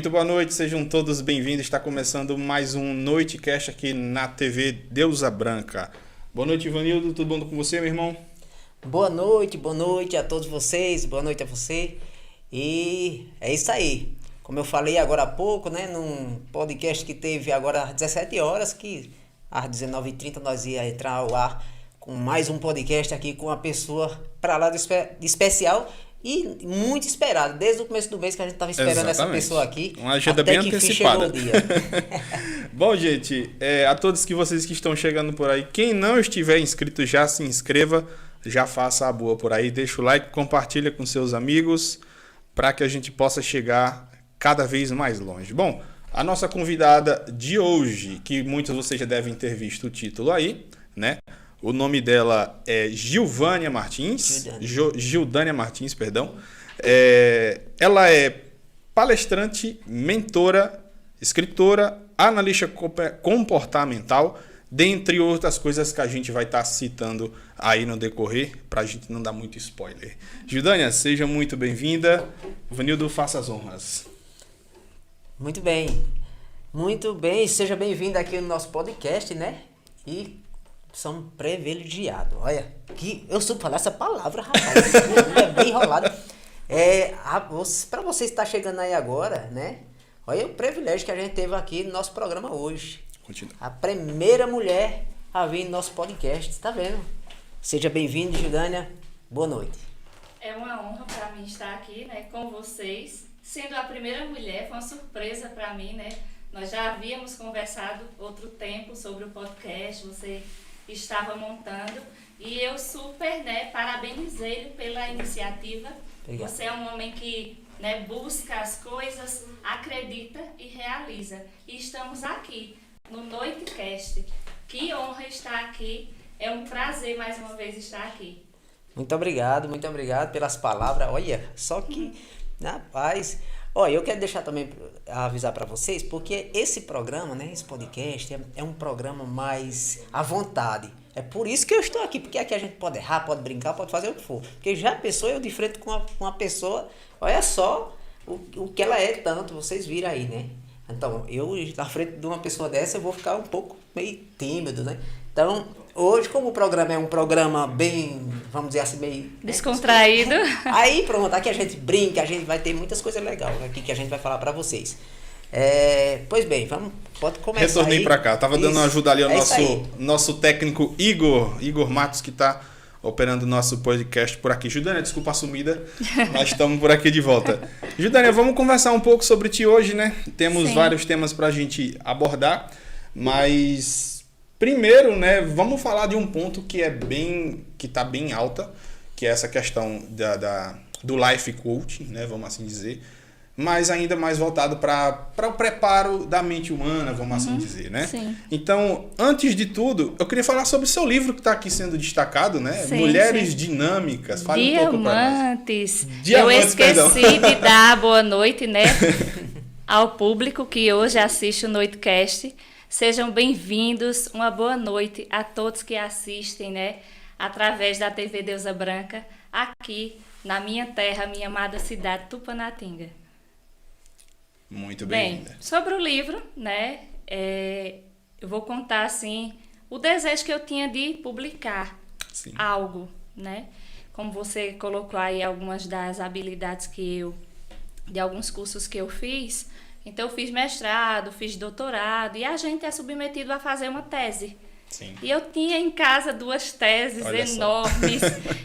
Muito boa noite, sejam todos bem-vindos. Está começando mais um Noitecast aqui na TV Deusa Branca. Boa noite, Ivanildo. Tudo bom com você, meu irmão? Boa noite a todos vocês, boa noite a você. E é isso aí. Como eu falei agora há pouco, né, num podcast que teve agora às 17 horas, que às 19h30 nós ia entrar ao ar com mais um podcast aqui com uma pessoa para lá de especial e muito esperado. Desde o começo do mês que a gente estava esperando essa pessoa aqui. Uma agenda bem antecipada. Chegou o dia. Bom, gente, a todos vocês que estão chegando por aí, quem não estiver inscrito, já se inscreva, já faça a boa por aí, deixa o like, compartilha com seus amigos, para que a gente possa chegar cada vez mais longe. Bom, a nossa convidada de hoje, que muitos de vocês já devem ter visto o título aí, né? O nome dela é Gildânia Martins. Gildânia Martins, perdão. Ela é palestrante, mentora, escritora, analista comportamental, dentre outras coisas que a gente vai estar citando aí no decorrer, para a gente não dar muito spoiler. Gildânia, seja muito bem-vinda. Ivanildo, faça as honras. Muito bem, seja bem-vindo aqui no nosso podcast, né? E são privilegiados. Olha, que eu soube falar essa palavra, rapaz. É bem enrolado. Para você estar chegando aí agora, né? Olha o privilégio que a gente teve aqui no nosso programa hoje. Continua. A primeira mulher a vir no nosso podcast, tá vendo? Seja bem-vindo, Gildânia. Boa noite. É uma honra para mim estar aqui, né, com vocês. Sendo a primeira mulher, foi uma surpresa para mim, né? Nós já havíamos conversado outro tempo sobre o podcast, você estava montando e eu super, né, parabenizei pela iniciativa. Obrigado. Você é um homem que, né, busca as coisas, acredita e realiza. E estamos aqui no Noitecast. Que honra estar aqui. É um prazer mais uma vez estar aqui. Muito obrigado pelas palavras. Olha, só que, rapaz, olha, eu quero deixar também avisar para vocês, porque esse programa, né, esse podcast é um programa mais à vontade. É por isso que eu estou aqui, porque aqui a gente pode errar, pode brincar, pode fazer o que for. Porque já a pessoa, eu de frente com uma pessoa, olha só o que ela é tanto, vocês viram aí, né? Então, eu na frente de uma pessoa dessa, eu vou ficar um pouco meio tímido, né? Então, hoje, como o programa é um programa bem, vamos dizer assim, meio descontraído. Aí pronto, aqui a gente brinca, a gente vai ter muitas coisas legais aqui que a gente vai falar para vocês. Pois bem, pode começar. Retornei para cá, tava dando uma ajuda ali ao nosso técnico Igor Matos, que está operando o nosso podcast por aqui. Gildânia, desculpa a sumida, nós estamos por aqui de volta. Gildânia, vamos conversar um pouco sobre ti hoje, né? Temos vários temas para a gente abordar, mas primeiro, né, vamos falar de um ponto que está bem alta, que é essa questão do life coaching, né, vamos assim dizer, mas ainda mais voltado para o preparo da mente humana, vamos assim dizer, né? Sim. Então, antes de tudo, eu queria falar sobre o seu livro que está aqui sendo destacado, né? Sim, Mulheres Dinâmicas. Fale um pouco para nós. Eu esqueci de dar boa noite, né, ao público que hoje assiste o Noitecast. Sejam bem-vindos, uma boa noite a todos que assistem, né, através da TV Deusa Branca, aqui na minha terra, minha amada cidade Tupanatinga. Muito bem. Sobre o livro, né, eu vou contar, assim, o desejo que eu tinha de publicar algo, né, como você colocou aí algumas das habilidades de alguns cursos que eu fiz. Então, eu fiz mestrado, fiz doutorado e a gente é submetido a fazer uma tese. Sim. E eu tinha em casa 2 teses enormes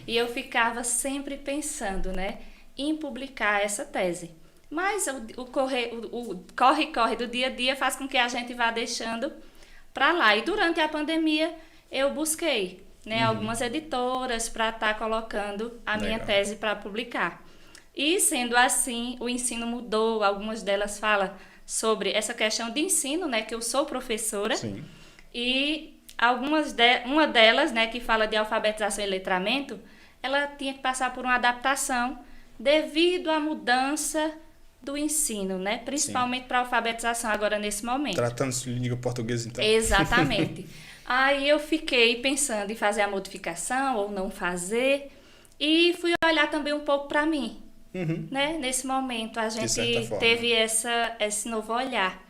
e eu ficava sempre pensando, né, em publicar essa tese. Mas o corre-corre do dia a dia faz com que a gente vá deixando para lá. E durante a pandemia eu busquei, né, algumas editoras para estar colocando a minha tese para publicar. E sendo assim, o ensino mudou. Algumas delas falam sobre essa questão de ensino, né, que eu sou professora. Sim. E uma delas, né, que fala de alfabetização e letramento, ela tinha que passar por uma adaptação devido à mudança do ensino, né? Principalmente para a alfabetização agora nesse momento. Tratando-se de língua portuguesa, então. Exatamente. Aí eu fiquei pensando em fazer a modificação ou não fazer e fui olhar também um pouco para mim, né? Nesse momento a certa gente forma. teve esse novo olhar.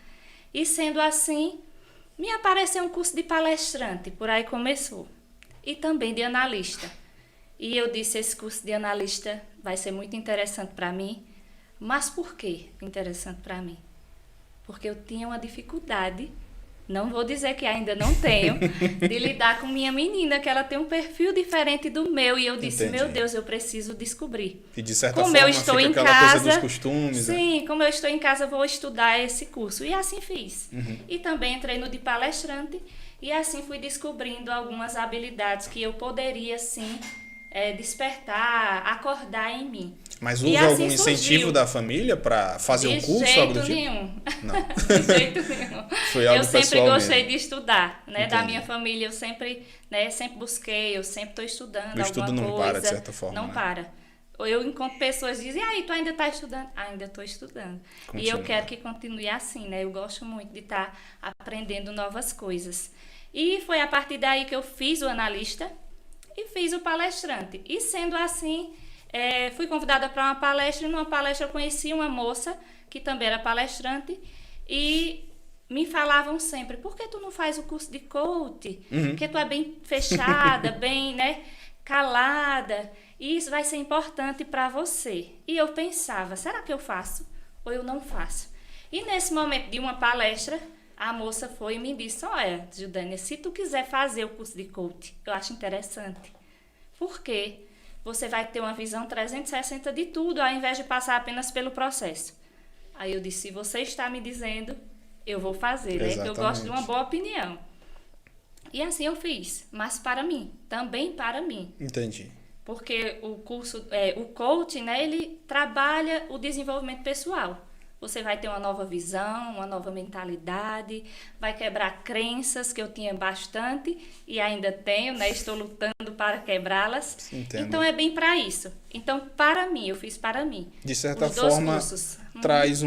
E sendo assim, me apareceu um curso de palestrante, por aí começou. E também de analista. E eu disse, esse curso de analista vai ser muito interessante para mim. Mas por que interessante para mim? Porque eu tinha uma dificuldade, não vou dizer que ainda não tenho, de lidar com minha menina, que ela tem um perfil diferente do meu. E eu disse, Entendi. meu Deus, eu preciso descobrir. E de certa Como forma eu estou fica em aquela casa, coisa dos costumes, né? sim, como eu estou em casa, eu vou estudar esse curso. E assim fiz. E também entrei no de palestrante e assim fui descobrindo algumas habilidades que eu poderia, sim, despertar, acordar em mim. Mas E houve assim algum incentivo surgiu. da família para fazer o curso, De algo do jeito tipo? nenhum. Não. De jeito nenhum. Foi algo Eu sempre pessoal gostei mesmo. de estudar, né? Da Entendi. minha família, eu sempre, né, sempre busquei, eu sempre estou estudando O estudo alguma não coisa. para, de certa forma, Não né? para. Eu encontro pessoas que dizem, e aí, tu ainda está estudando? Ainda estou estudando. E eu Continua. quero que continue assim, né? Eu gosto muito de estar aprendendo novas coisas. E foi a partir daí que eu fiz o analista e fiz o palestrante. E sendo assim, fui convidada para uma palestra, e numa palestra eu conheci uma moça que também era palestrante e me falavam sempre, por que tu não faz o curso de coach? Porque tu é bem fechada, bem, né, calada, e isso vai ser importante para você. E eu pensava, será que eu faço ou eu não faço? E nesse momento de uma palestra, a moça foi e me disse, olha, Judânia, se tu quiser fazer o curso de coach, eu acho interessante. Por quê? Você vai ter uma visão 360 de tudo, ao invés de passar apenas pelo processo. Aí eu disse, se você está me dizendo, eu vou fazer, né? Eu gosto de uma boa opinião. E assim eu fiz, mas para mim, também para mim. Entendi. Porque o curso, o coaching, né, ele trabalha o desenvolvimento pessoal. Você vai ter uma nova visão, uma nova mentalidade, vai quebrar crenças que eu tinha bastante e ainda tenho, né? Estou lutando para quebrá-las. Entendo. Então é bem para isso. Então, para mim, eu fiz para mim. De certa Os dois forma, cursos. traz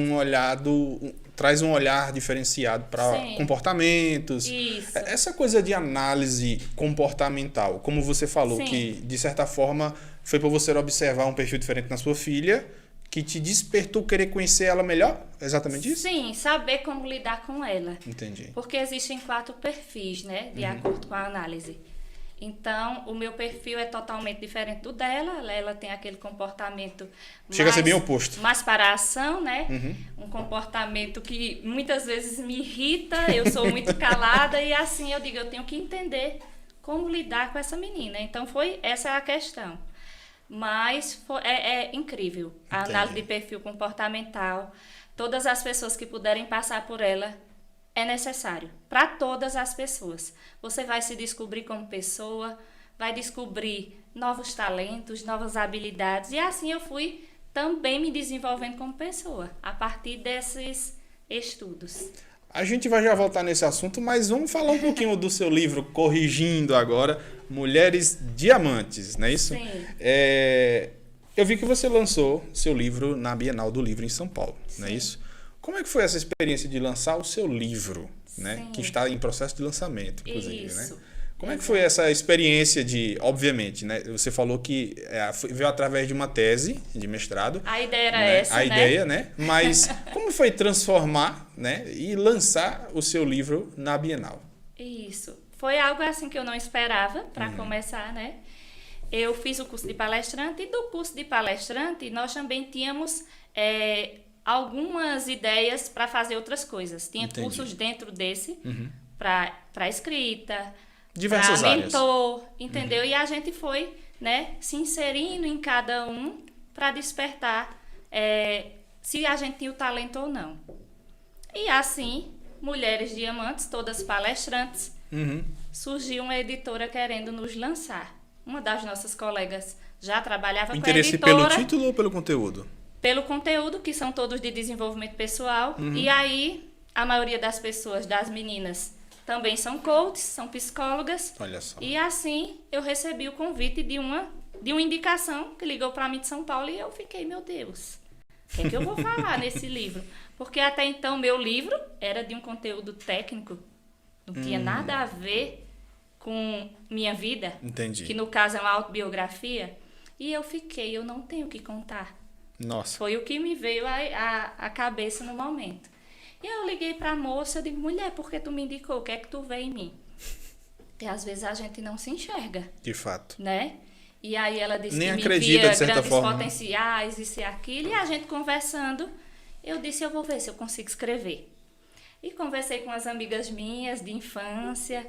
traz um olhar diferenciado para Sim. comportamentos. Isso. Essa coisa de análise comportamental, como você falou, Sim. que de certa forma foi para você observar um perfil diferente na sua filha, que te despertou querer conhecer ela melhor? Exatamente isso? Sim, saber como lidar com ela. Entendi. Porque existem 4 perfis, né? De acordo com a análise. Então, o meu perfil é totalmente diferente do dela. Ela tem aquele comportamento Chega a ser bem oposto. mais para a ação, né? Um comportamento que muitas vezes me irrita, eu sou muito calada e assim eu digo, eu tenho que entender como lidar com essa menina. Então, essa é a questão. Mas é incrível. A Entendi. análise de perfil comportamental, todas as pessoas que puderem passar por ela, é necessário. Para todas as pessoas. Você vai se descobrir como pessoa, vai descobrir novos talentos, novas habilidades. E assim eu fui também me desenvolvendo como pessoa, a partir desses estudos. A gente vai já voltar nesse assunto, mas vamos falar um pouquinho do seu livro, corrigindo agora, Mulheres Diamantes, não é isso? Sim. Eu vi que você lançou seu livro na Bienal do Livro em São Paulo, não é Sim. isso? Como é que foi essa experiência de lançar o seu livro, né? Sim. Que está em processo de lançamento, inclusive, Isso. né? Como é que foi essa experiência de, obviamente, né? Você falou que veio através de uma tese de mestrado. A ideia era né? essa, A né? ideia, né? Mas como foi transformar, né? E lançar o seu livro na Bienal? Isso. Foi algo assim que eu não esperava para começar, né? Eu fiz o curso de palestrante e do curso de palestrante nós também tínhamos algumas ideias para fazer outras coisas. Tinha Entendi. cursos dentro desse para escrita, Diversas para áreas. mentor, entendeu? E a gente foi, né, se inserindo em cada um para despertar se a gente tinha o talento ou não. E assim, Mulheres Diamantes, todas palestrantes, surgiu uma editora querendo nos lançar. Uma das nossas colegas já trabalhava com a Interesse editora. pelo título ou pelo conteúdo? Pelo conteúdo, que são todos de desenvolvimento pessoal. E aí, a maioria das pessoas, das meninas, também são coaches, são psicólogas. Olha só. E assim, eu recebi o convite de uma indicação que ligou para mim de São Paulo e eu fiquei, meu Deus, o que é que eu vou falar nesse livro? Porque até então, meu livro era de um conteúdo técnico, não tinha nada a ver com minha vida. Entendi. Que no caso é uma autobiografia. E eu não tenho o que contar. Nossa. Foi o que me veio à cabeça no momento. E eu liguei para a moça, eu digo, mulher, por que tu me indicou? O que é que tu vê em mim? E às vezes a gente não se enxerga, De fato. né? E aí ela disse Nem que me acredita, via de certa grandes forma, né? potenciais, isso e aquilo. E a gente conversando, eu disse, eu vou ver se eu consigo escrever. E conversei com as amigas minhas de infância,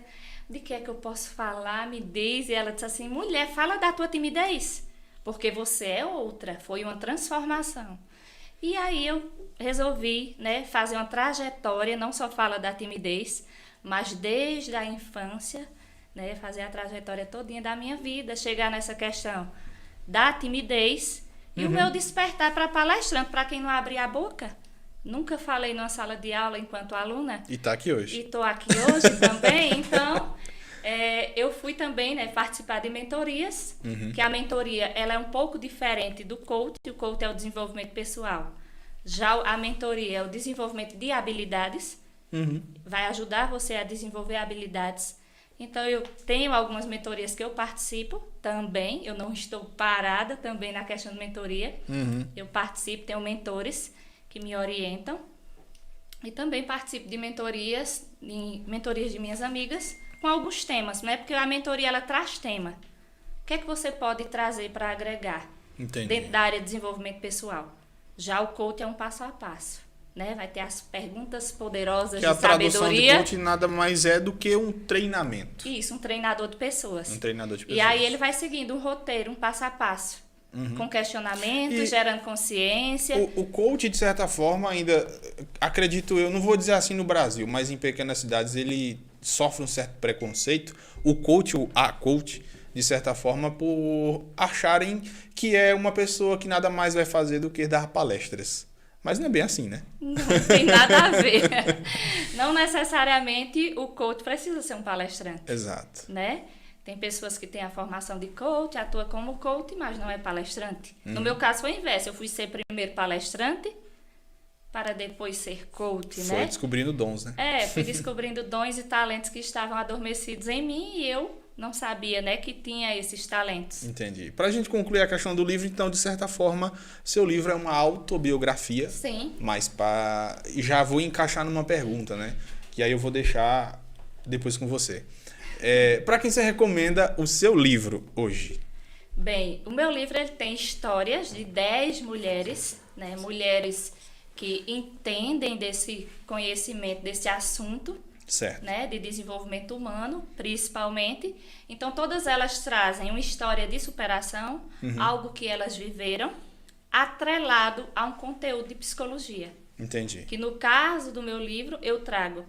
de que é que eu posso falar, me diz. E ela disse assim, mulher, fala da tua timidez, porque você é outra, foi uma transformação. E aí eu resolvi, né, fazer uma trajetória, não só fala da timidez, mas desde a infância, né, fazer a trajetória todinha da minha vida, chegar nessa questão da timidez e o meu despertar para palestrante, para quem não abria a boca. Nunca falei numa sala de aula enquanto aluna. E tá aqui hoje. E estou aqui hoje também, então eu fui também, né, participar de mentorias, que a mentoria ela é um pouco diferente do coach. O coach é o desenvolvimento pessoal. Já a mentoria é o desenvolvimento de habilidades, vai ajudar você a desenvolver habilidades. Então, eu tenho algumas mentorias que eu participo também, eu não estou parada também na questão de mentoria, eu participo, tenho mentores que me orientam, e também participo de mentorias de minhas amigas, com alguns temas, né? Porque a mentoria, ela traz tema. O que é que você pode trazer para agregar dentro da área de desenvolvimento pessoal? Já o coach é um passo a passo, né? Vai ter as perguntas poderosas Que de a tradução sabedoria. de coach nada mais é do que um treinamento. Isso, um treinador de pessoas. Um treinador de pessoas. E aí ele vai seguindo um roteiro, um passo a passo. Com questionamentos, gerando consciência. O coach, de certa forma, ainda, acredito eu, não vou dizer assim no Brasil, mas em pequenas cidades ele sofre um certo preconceito. O coach, a coach, de certa forma, por acharem que é uma pessoa que nada mais vai fazer do que dar palestras. Mas não é bem assim, né? Não tem nada a ver. Não necessariamente o coach precisa ser um palestrante. Exato. Né? Tem pessoas que têm a formação de coach, atua como coach, mas não é palestrante. No meu caso foi o inverso. Eu fui ser primeiro palestrante para depois ser coach, né? Foi descobrindo dons, né? Fui descobrindo dons e talentos que estavam adormecidos em mim e eu não sabia, né, que tinha esses talentos. Entendi. Para a gente concluir a questão do livro, então, de certa forma, seu livro é uma autobiografia. Sim. Mas já vou encaixar numa pergunta, né? Que aí eu vou deixar depois com você. Para quem você recomenda o seu livro hoje? Bem, o meu livro ele tem histórias de 10 mulheres, né? Mulheres que entendem desse conhecimento, desse assunto, Certo. né? De desenvolvimento humano, principalmente. Então, todas elas trazem uma história de superação, algo que elas viveram, atrelado a um conteúdo de psicologia. Entendi. Que no caso do meu livro, eu trago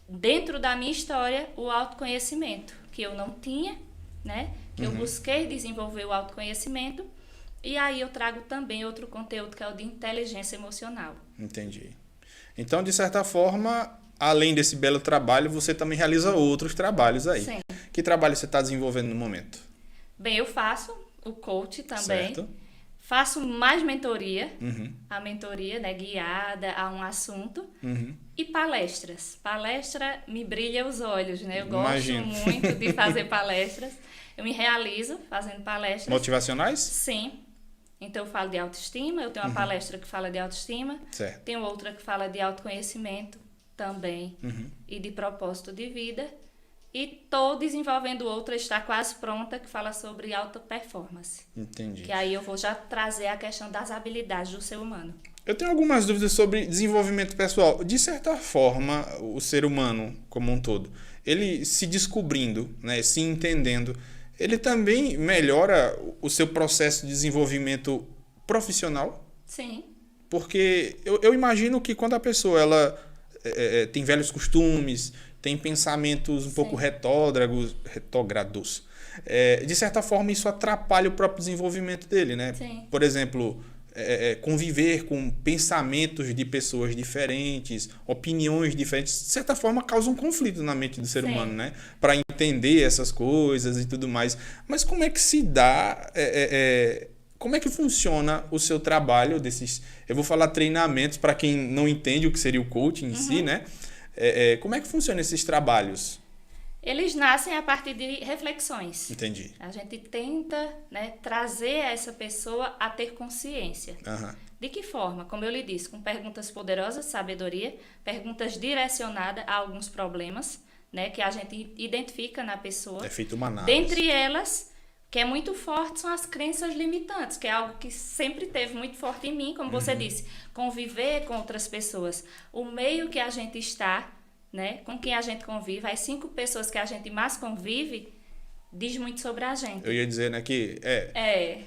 dentro da minha história o autoconhecimento, que eu não tinha, né? Que eu busquei desenvolver o autoconhecimento. E aí eu trago também outro conteúdo que é o de inteligência emocional. Entendi. Então, de certa forma, além desse belo trabalho, você também realiza outros trabalhos aí. Sim. Que trabalho você está desenvolvendo no momento? Bem, eu faço o coach também. Certo. Faço mais mentoria, a mentoria, né, guiada a um assunto, e palestras. Palestra me brilha os olhos, né? Eu Imagino. gosto muito de fazer palestras. Eu me realizo fazendo palestras. Motivacionais? Sim. Então eu falo de autoestima, eu tenho uma palestra que fala de autoestima, Certo. tenho outra que fala de autoconhecimento também, e de propósito de vida. E estou desenvolvendo outra, está quase pronta, que fala sobre alta performance. Entendi. Que aí eu vou já trazer a questão das habilidades do ser humano. Eu tenho algumas dúvidas sobre desenvolvimento pessoal. De certa forma, o ser humano como um todo, ele se descobrindo, né, se entendendo, ele também melhora o seu processo de desenvolvimento profissional? Sim. Porque eu imagino que quando a pessoa ela tem velhos costumes, tem pensamentos um pouco retógrados, de certa forma isso atrapalha o próprio desenvolvimento dele, né? Sim. Por exemplo, conviver com pensamentos de pessoas diferentes, opiniões diferentes, de certa forma causa um conflito na mente do ser humano, né? Para entender essas coisas e tudo mais. Mas como é que se dá... como é que funciona o seu trabalho desses... Eu vou falar treinamentos para quem não entende o que seria o coaching em si, né? Como é que funcionam esses trabalhos? Eles nascem a partir de reflexões. Entendi. A gente tenta, né, trazer essa pessoa a ter consciência. Aham. De que forma? Como eu lhe disse, com perguntas poderosas, sabedoria, perguntas direcionadas a alguns problemas, né, que a gente identifica na pessoa. É feito uma análise. Dentre elas, que é muito forte, são as crenças limitantes, que é algo que sempre teve muito forte em mim, como você disse, conviver com outras pessoas. O meio que a gente está, né, com quem a gente convive, as 5 pessoas que a gente mais convive, diz muito sobre a gente. Eu ia dizer, né, que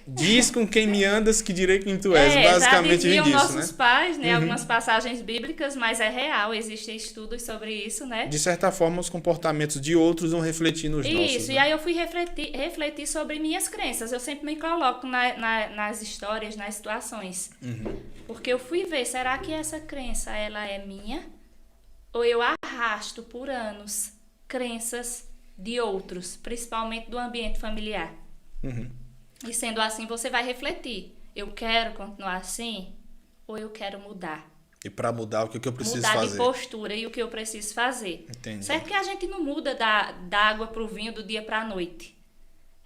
diz com quem me andas que direi quem tu és. Já Basicamente vem diziam disso, nossos né? pais, né, algumas passagens bíblicas, mas é real, existem estudos sobre isso, né? De certa forma, os comportamentos de outros vão refletir nos nossos. Isso, né? e aí eu fui refletir sobre minhas crenças. Eu sempre me coloco nas histórias, nas situações. Porque eu fui ver, será que essa crença, ela é minha? Ou eu arrasto por anos crenças de outros, principalmente do ambiente familiar? E sendo assim, você vai refletir. Eu quero continuar assim? Ou eu quero mudar? E para mudar, o que eu preciso Mudar fazer? de postura e o que eu preciso fazer. Entendi. Certo que a gente não muda da água para o vinho do dia para a noite.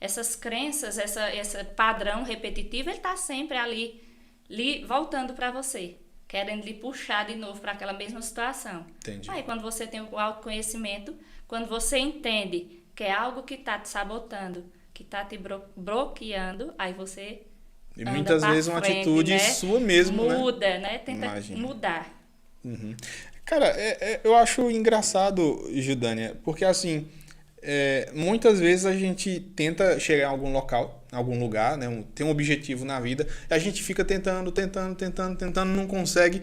Essas crenças, esse padrão repetitivo, ele está sempre ali voltando para você, querendo lhe puxar de novo para aquela mesma situação. Entendi. Aí quando você tem o autoconhecimento, quando você entende que é algo que está te sabotando, que está te bloqueando, aí você E anda muitas pra vezes uma frente, atitude né? sua mesmo, né? Muda, né? Tenta Imagina. mudar. Cara, eu acho engraçado, Judânia, porque assim, muitas vezes a gente tenta chegar em algum local, em algum lugar, né? Tem um objetivo na vida, e a gente fica tentando, não consegue,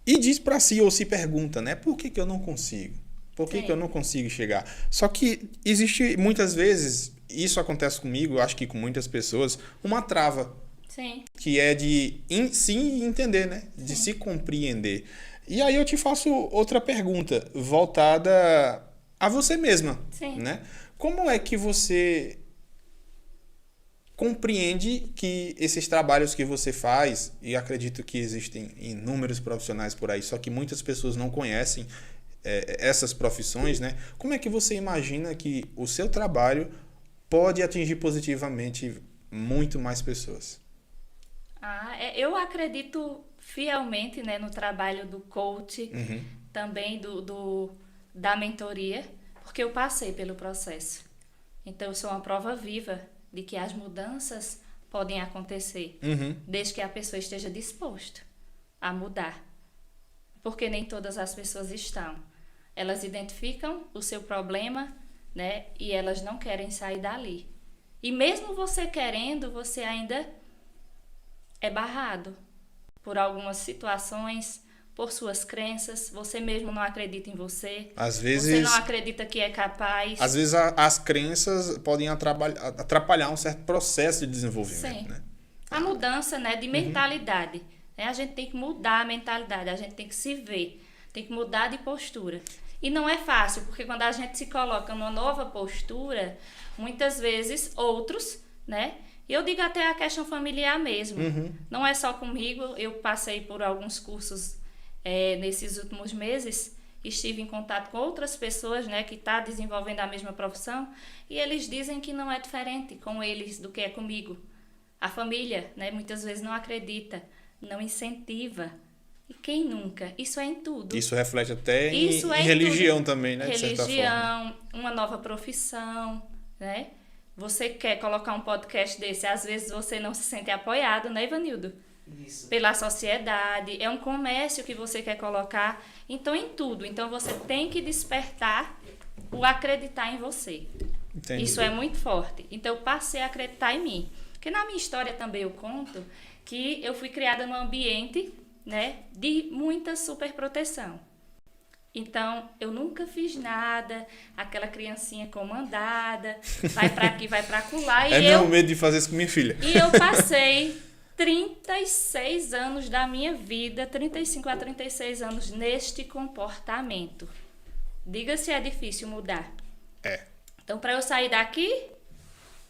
e diz pra si, ou se pergunta, né? Por que eu não consigo? Por que Sim. eu não consigo chegar? Só que existe, muitas vezes, isso acontece comigo, eu acho que com muitas pessoas, uma trava, Sim. que é de se entender, né? De se compreender. E aí eu te faço outra pergunta, voltada a você mesma, Sim. né? Como é que você compreende que esses trabalhos que você faz, e acredito que existem inúmeros profissionais por aí, só que muitas pessoas não conhecem essas profissões, né? Como é que você imagina que o seu trabalho pode atingir positivamente muito mais pessoas? Eu acredito fielmente, né, no trabalho do coach, também da mentoria, porque eu passei pelo processo. Então, eu sou uma prova viva de que as mudanças podem acontecer, desde que a pessoa esteja disposta a mudar. Porque nem todas as pessoas estão. Elas identificam o seu problema, né, e elas não querem sair dali. E mesmo você querendo, você ainda é barrado por algumas situações, por suas crenças, você mesmo não acredita em você, Às vezes, você não acredita que é capaz. Às vezes as crenças podem atrapalhar um certo processo de desenvolvimento. Sim. Né? A mudança, né, de mentalidade. Né? A gente tem que mudar a mentalidade, a gente tem que se ver, tem que mudar de postura. E não é fácil, porque quando a gente se coloca numa nova postura, muitas vezes outros, né? E eu digo até a questão familiar mesmo. Não é só comigo, eu passei por alguns cursos nesses últimos meses, estive em contato com outras pessoas, né, que estão desenvolvendo a mesma profissão, e eles dizem que não é diferente com eles do que é comigo. A família, né, muitas vezes não acredita, não incentiva. E quem nunca? Isso é em tudo. Isso reflete até em Isso é em religião tudo. também, né? De certa forma. Religião, uma nova profissão, né? Você quer colocar um podcast desse, às vezes você não se sente apoiado, né, Ivanildo? Isso. Pela sociedade, é um comércio que você quer colocar, então em tudo. Então você tem que despertar o acreditar em você. Entendi. Isso é muito forte. Então eu passei a acreditar em mim. Porque na minha história também eu conto que eu fui criada num ambiente, né, de muita superproteção. Então, eu nunca fiz nada, aquela criancinha comandada, vai pra aqui, vai pra acolá. Meu medo de fazer isso com minha filha. E eu passei 36 anos da minha vida, 35 a 36 anos neste comportamento. Diga se é difícil mudar. Então, para eu sair daqui,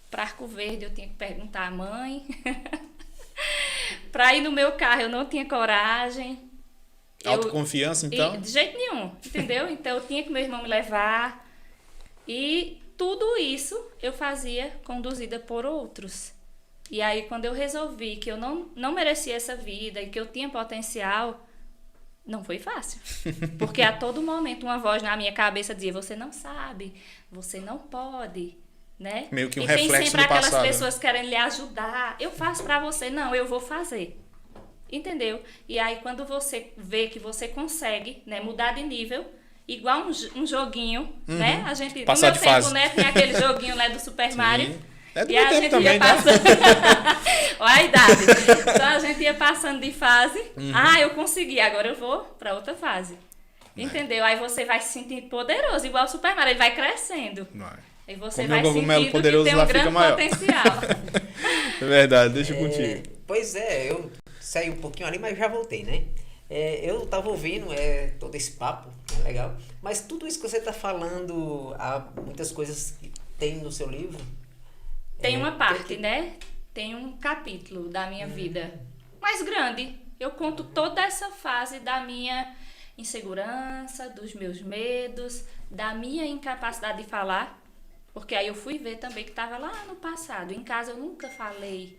para Arco Verde, eu tinha que perguntar à mãe. Para ir no meu carro, eu não tinha coragem. Autoconfiança, então? De jeito nenhum, entendeu? Então, eu tinha que meu irmão me levar. E tudo isso eu fazia conduzida por outros. E aí, quando eu resolvi que eu não merecia essa vida e que eu tinha potencial, não foi fácil. Porque a todo momento uma voz na minha cabeça dizia, você não sabe, você não pode, né? Meio que um e tem reflexo sempre do aquelas passado. pessoas querendo lhe ajudar. Eu faço pra você. Não, eu vou fazer. Entendeu? E aí, quando você vê que você consegue, né, mudar de nível, igual um joguinho, né? A gente, Passar no de meu tempo, fase. né, tem aquele joguinho, né, do Super Mario. É do E meu a tempo gente também, ia tá? passando. Olha a idade. Então a gente ia passando de fase. Eu consegui, agora eu vou pra outra fase. Entendeu? Aí você vai se sentir poderoso, igual o Super Mario, ele vai crescendo. Vai. Aí você Como é vai o cogumelo sentindo poderoso que tem lá um fica grande maior. potencial. É verdade, deixa contigo. Pois é, eu saí um pouquinho ali, mas já voltei, né? Eu tava ouvindo todo esse papo, legal. Mas tudo isso que você tá falando, há muitas coisas que tem no seu livro. Tem uma parte, né? Tem um capítulo da minha vida mais grande. Eu conto toda essa fase da minha insegurança, dos meus medos, da minha incapacidade de falar. Porque aí eu fui ver também que estava lá no passado. Em casa eu nunca falei.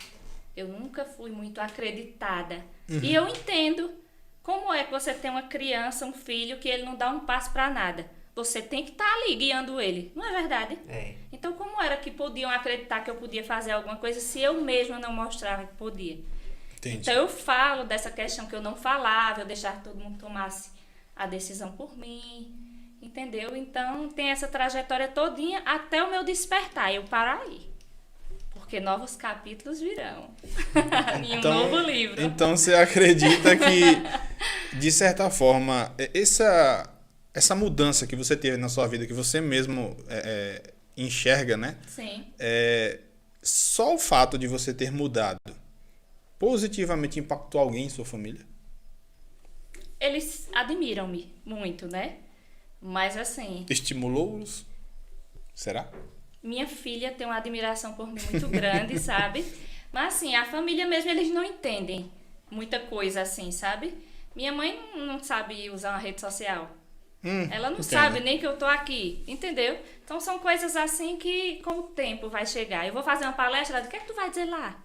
Eu nunca fui muito acreditada. E eu entendo como é que você tem uma criança, um filho, que ele não dá um passo para nada. Você tem que estar ali guiando ele. Não é verdade? É. Então, como era que podiam acreditar que eu podia fazer alguma coisa se eu mesma não mostrava que podia? Entendi. Então, eu falo dessa questão que eu não falava, eu deixava que todo mundo tomasse a decisão por mim, entendeu? Então, tem essa trajetória todinha até o meu despertar, eu parar aí. Porque novos capítulos virão. Em um novo livro. Então, você acredita que, de certa forma, essa mudança que você teve na sua vida, que você mesmo enxerga, né? Sim. Só o fato de você ter mudado positivamente impactou alguém em sua família? Eles admiram-me muito, né? Mas assim, Estimulou-os? Será? minha filha tem uma admiração por mim muito grande, sabe? Mas assim, a família mesmo, eles não entendem muita coisa assim, sabe? Minha mãe não sabe usar uma rede social. Ela não entendo. sabe nem que eu tô aqui, entendeu? Então são coisas assim que com o tempo vai chegar. Eu vou fazer uma palestra, ela diz, o que é que tu vai dizer lá?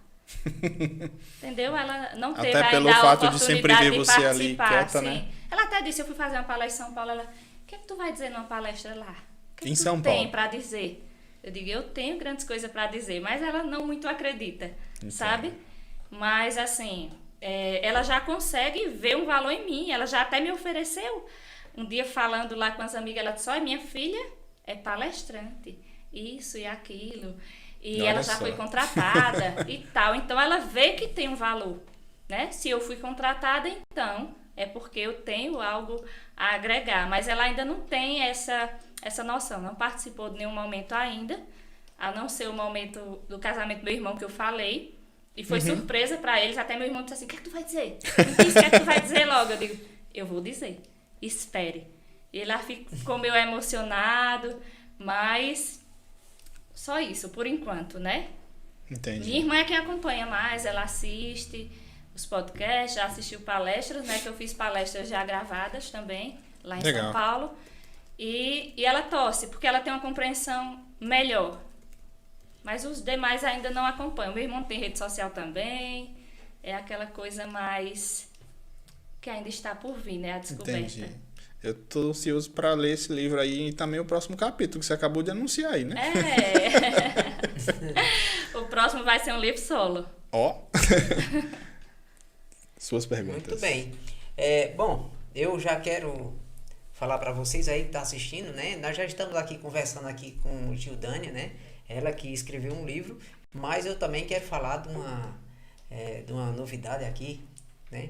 Entendeu? Ela não teve Até pelo ainda a fato de sempre oportunidade ver de você ali participar, quieta, assim. né? Ela até disse, eu fui fazer uma palestra em São Paulo, ela, o que é que tu vai dizer numa palestra lá? O que é Em que tu São tem Paulo. pra dizer? Eu digo, eu tenho grandes coisas pra dizer, mas ela não muito acredita, sabe? Mas assim, ela já consegue ver um valor em mim, ela já até me ofereceu. Um dia falando lá com as amigas, ela disse, olha, minha filha é palestrante, isso e aquilo. E Olha ela já só. foi contratada e tal. Então, ela vê que tem um valor, né? Se eu fui contratada, então, é porque eu tenho algo a agregar. Mas ela ainda não tem essa noção, não participou de nenhum momento ainda, a não ser o momento do casamento do meu irmão que eu falei. E foi surpresa para eles, até meu irmão disse assim, o que é que tu vai dizer? Me diz o que é que tu vai dizer logo. Eu digo, eu vou dizer, espere. E ele ficou meio emocionado, mas só isso, por enquanto, né? Entendi. Minha irmã é quem acompanha mais, ela assiste os podcasts, já assistiu palestras, né? Que eu fiz palestras já gravadas também, lá em Legal. São Paulo. E ela torce, porque ela tem uma compreensão melhor. Mas os demais ainda não acompanham. Meu irmão tem rede social também. É aquela coisa mais que ainda está por vir, né? A descoberta. Entendi. Eu tô ansioso para ler esse livro aí e também o próximo capítulo que você acabou de anunciar aí, né? O próximo vai ser um livro solo. Ó. Suas perguntas. Muito bem. Bom, eu já quero falar para vocês aí que tá assistindo, né? Nós já estamos aqui conversando aqui com Gildânia, né? Ela que escreveu um livro, mas eu também quero falar de uma novidade aqui, né?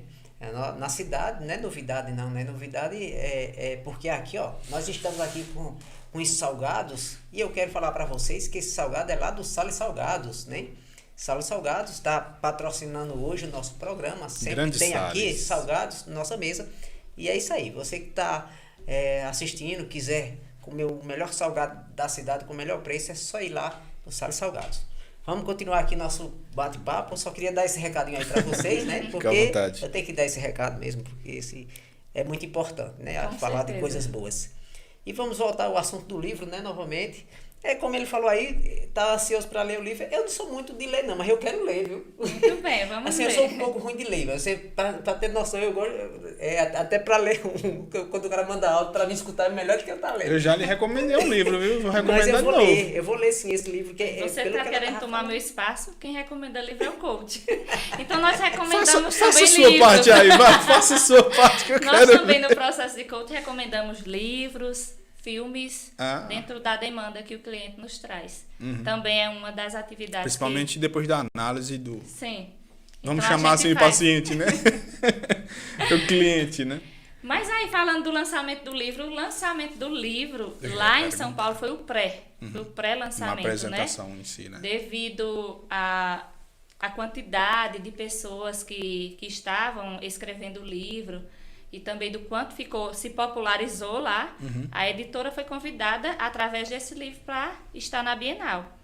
Na cidade, não é novidade não, né? Novidade porque aqui, ó, nós estamos aqui com os salgados e eu quero falar para vocês que esse salgado é lá do Sal e Salgados, né? Sal e Salgados está patrocinando hoje o nosso programa, sempre Grande tem Salles. aqui salgados na nossa mesa e é isso aí, você que está assistindo, quiser comer o melhor salgado da cidade com o melhor preço, é só ir lá no Sal e Salgados. Vamos continuar aqui nosso bate-papo. Eu só queria dar esse recadinho aí para vocês, né? Porque Fique à vontade. eu tenho que dar esse recado mesmo, porque esse é muito importante, né? Com Falar de certeza. coisas boas. E vamos voltar ao assunto do livro, né, novamente. É como ele falou aí, tá ansioso para ler o livro. Eu não sou muito de ler, não, mas eu quero ler, viu? Muito bem, vamos assim, ver. eu sou um pouco ruim de ler. Para ter noção, eu gosto. Até para ler, quando o cara manda áudio para me escutar, é melhor do que eu estar lendo. Eu já lhe recomendei um livro, viu? Vou Mas recomendar eu vou de novo. ler, eu vou ler sim esse livro. Você pelo está que ela querendo tava tomar falando. meu espaço? Quem recomenda livro é o coach. Então nós recomendamos Faça a também sua livros. parte aí, vai, faça a sua parte que eu Nós quero. também no processo de coach recomendamos livros, filmes, dentro da demanda que o cliente nos traz. Também é uma das atividades. Principalmente depois da análise do. Sim. Vamos Então, a chamar gente assim o faz. paciente, né? O cliente, né? Mas aí, falando do lançamento do livro, o lançamento do livro lá em São Paulo foi o pré. Foi o Uma pré-lançamento, apresentação né? em si, né? Devido à quantidade de pessoas que estavam escrevendo o livro e também do quanto se popularizou lá, a editora foi convidada através desse livro para estar na Bienal.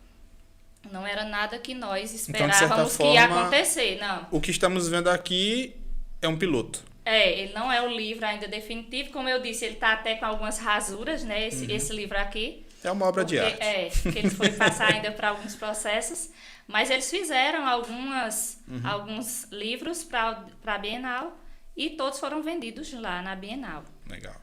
Não era nada que nós Então, de certa esperávamos que ia forma, acontecer, não. O que estamos vendo aqui é um piloto. Ele não é o livro ainda definitivo, como eu disse, ele está até com algumas rasuras, né, esse livro aqui. É uma obra de arte. Porque ele foi passar ainda para alguns processos, mas eles fizeram alguns livros para a Bienal e todos foram vendidos lá na Bienal. Legal.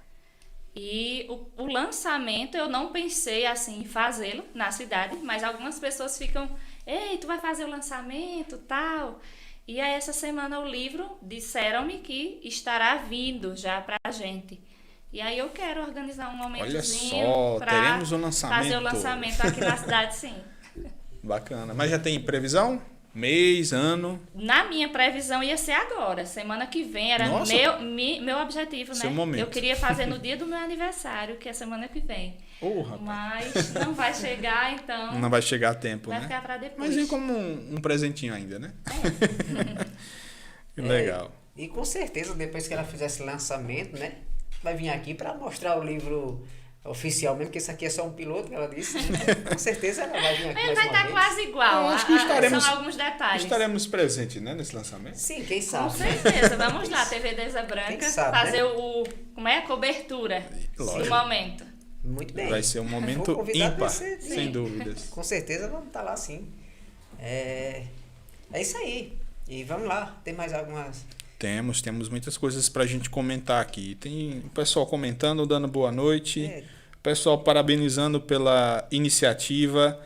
E o lançamento, eu não pensei assim em fazê-lo na cidade, mas algumas pessoas ficam, ei, tu vai fazer o lançamento, tal. E aí essa semana o livro, disseram-me que estará vindo já pra gente. E aí eu quero organizar um momentozinho. Olha só, pra teremos um lançamento. fazer o lançamento aqui na cidade, sim. Bacana. Mas já tem previsão? Mês, ano? Na minha previsão ia ser agora, semana que vem, era Nossa. meu objetivo, Seu né? momento. Eu queria fazer no dia do meu aniversário, que é semana que vem. Rapaz. Mas não vai chegar, então Não vai chegar a tempo, vai né? ficar pra depois. Mas vem como um presentinho ainda, né? Que legal. E com certeza, depois que ela fizer esse lançamento, né? Vai vir aqui para mostrar o livro oficial mesmo, que esse aqui é só um piloto, que ela disse. Com certeza ela vai vir aqui Ele mais vai uma estar vez. quase igual. Eu acho que estaremos- São alguns detalhes. Estaremos presentes, né? Nesse lançamento. Sim, quem Com sabe, né? certeza. Vamos lá, TV Deza Branca, Quem sabe, fazer né? como é a cobertura Lógico. do momento. Muito bem. Vai ser um Vou momento convidar ímpar, você, sim. sem dúvidas. Com certeza vamos estar lá sim. É isso aí. E vamos lá, tem mais algumas... Temos muitas coisas pra gente comentar aqui. Tem o pessoal comentando, dando boa noite. O pessoal parabenizando pela iniciativa,